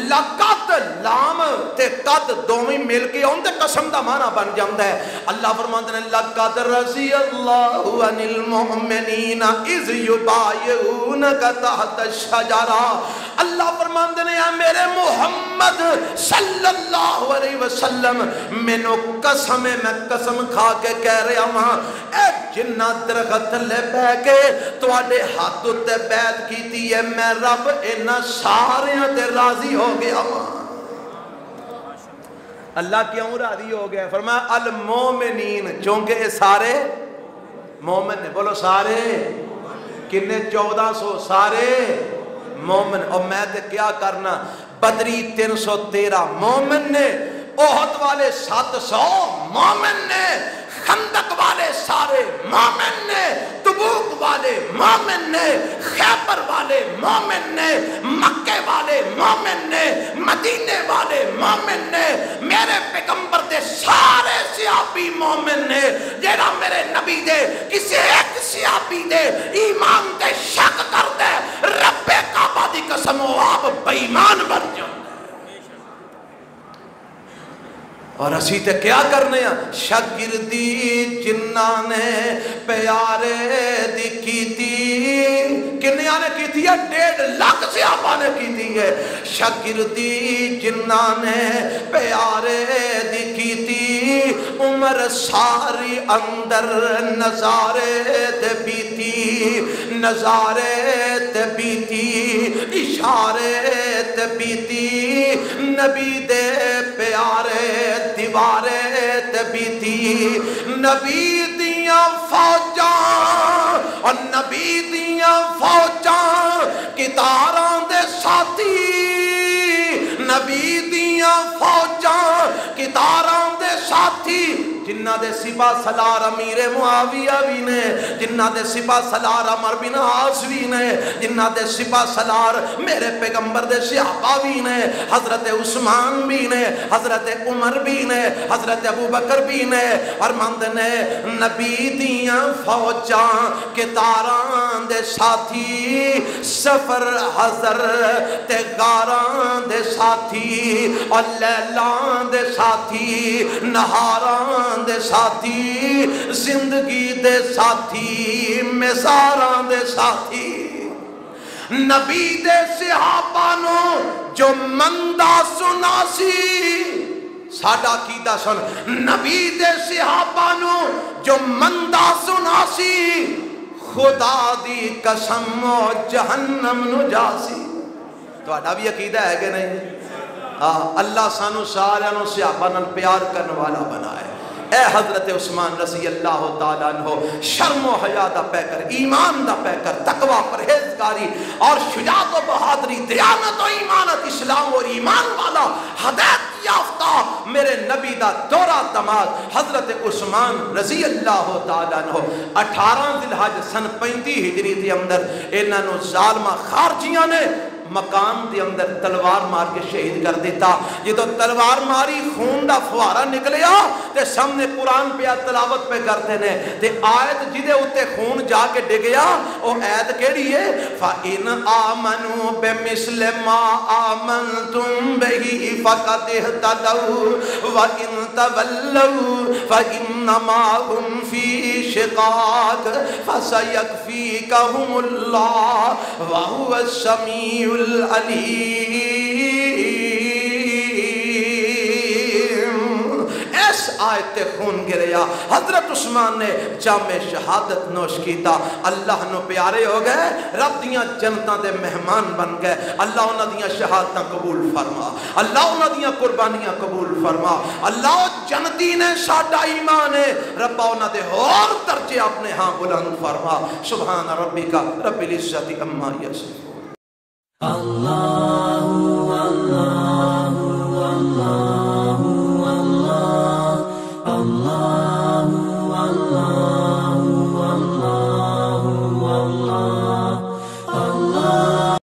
لقد لام تے قد دومی مل کے ان دے قسم دا معنی بن جاندہ ہے۔ اللہ فرماندے نے لقد رضی اللہ عن المؤمنین اذ یبایعونک تحت الشجرہ، اللہ فرماندے نے اے میرے محمد صلی اللہ علیہ وسلم مینو قسم ہے، میں قسم کھا کے کہہ رہا ہوں اے جنہ درخت لے بہ کے تواڈے ہاتھ تے بیعت کیتی ہے، میں رب انہاں ساریاں تے راضی ہو گیا ہوں۔ اللہ کیوں راضی ہو گیا؟ فرمایا المومنین، چونکہ یہ سارے مومن نے، بولو سارے، کنے 1400 سارے مومن. اور میں تے کیا کرنا, بدری 313 مومن نے, احد والے 700 مومن نے, خندق والے سارے مومن نے, تبوک والے مومن نے, خیبر والے مومن نے, مکے والے مومن نے, مدینے والے مومن نے, میرے پیغمبر دے سارے صحابی مومن نے. جیڑا میرے نبی دے کسی ایک صحابی دے ایمان تے شک کر دے, رب کعبہ دی قسم و آپ بے ایمان بن جاؤں. اور اسی تے کیا کرنے ہیں, شاگردی جنہاں نے پیارے دی کیتی, کنیاں نے کیتی ہے, 1.5 لاکھ صحابہ نے کیتی ہے. شاگردی جنہاں نے پیارے دی کیتی, عمر ساری اندر نظارے تے بیتی, نظارے تے بیتی, اشارے تے بیتی, نبی دے پیارے دیوارے تے بیتی, نبی دیاں فوجاں اور نبی دیاں فوجاں کتاراں دے ساتھی, نبی دیاں فوجاں کتاراں دے ساتھی. جنہ دے سپاہ سالار امیر معاویہ بھی نے, جنہ دے سپاہ سالار عمر بن عاص بھی نے, جنہ دے سپاہ سالار میرے پیغمبر دے صحابہ بھی نے, حضرت عثمان بھی نے, حضرت عمر بھی نے, حضرت ابو بکر بھی نے. اور مند نے نبی دیاں فوجاں کتاراں دے ساتھی, سفر حضر تے غاراں دے ساتھی, اور لیلاں دے ساتھی, نہاراں دے ساتھی, زندگی دے ساتھی, مزاراں دے ساتھی. نبی دے صحابہ نو جو مندہ سناسی, ساڈا عقیدہ سن, نبی دے صحابہ نو جو مندہ سناسی, خدا دی قسم جہنم نو جاسی. تو آڈا بھی عقیدہ ہے کہ نہیں؟ اللہ سانو سارے نو صحابہ نال پیار کرنے والا بنائے. اے حضرت عثمان رضی اللہ تعالیٰ عنہ, شرم و حیا دا پیکر, ایمان دا پیکر, تقوی, پرہیزگاری اور شجاعت و بہادری, دیانت و ایمانت, اسلام اور ایمان والا, ہدایت یافتہ میرے نبی دا دورہ دماد حضرت عثمان رضی اللہ تعالیٰ عنہ 18 ذی الحج سن 35 ہجری دے اندر انہاں نو ظالمہ خارجیاں نے مکان دے اندر تلوار مار کے شہید کر دیتا. جدو تلوار ماری خون دا فوارا نکلیا تے سامنے قرآن پہ تلاوت پہ کرتے نے, تے آیت جدے اتے خون جا کے ڈگیا او آیت کیڑی ہے, فَإِنْ آمَنُوا بِمِثْلِ مَا آمَنْتُمْ بِهِ فَقَدِ اهْتَدَوْا وَإِنْ تَوَلَّوْا فَإِنَّمَا هُمْ فِي شِقَاقٍ فَسَيَكْفِيكَهُمُ اللَّهُ وَهُوَ السَّمِيعُ العلیم. اس آیت خون گریا, حضرت عثمان نے جام شہادت نوش کیتا, اللہ نو پیارے ہو گئے, رب دیاں جنتاں دے مہمان بن گئے. اللہ انہاں دیاں شہادتاں قبول فرما, اللہ انہاں دیاں قربانیاں قبول فرما. اللہ جنتی نے ساڈا ایمان ہے, رب انہاں دے اور درجے اپنے ہاں بلند فرما. سبحان ربک رب العزت عما یصفون. اللہ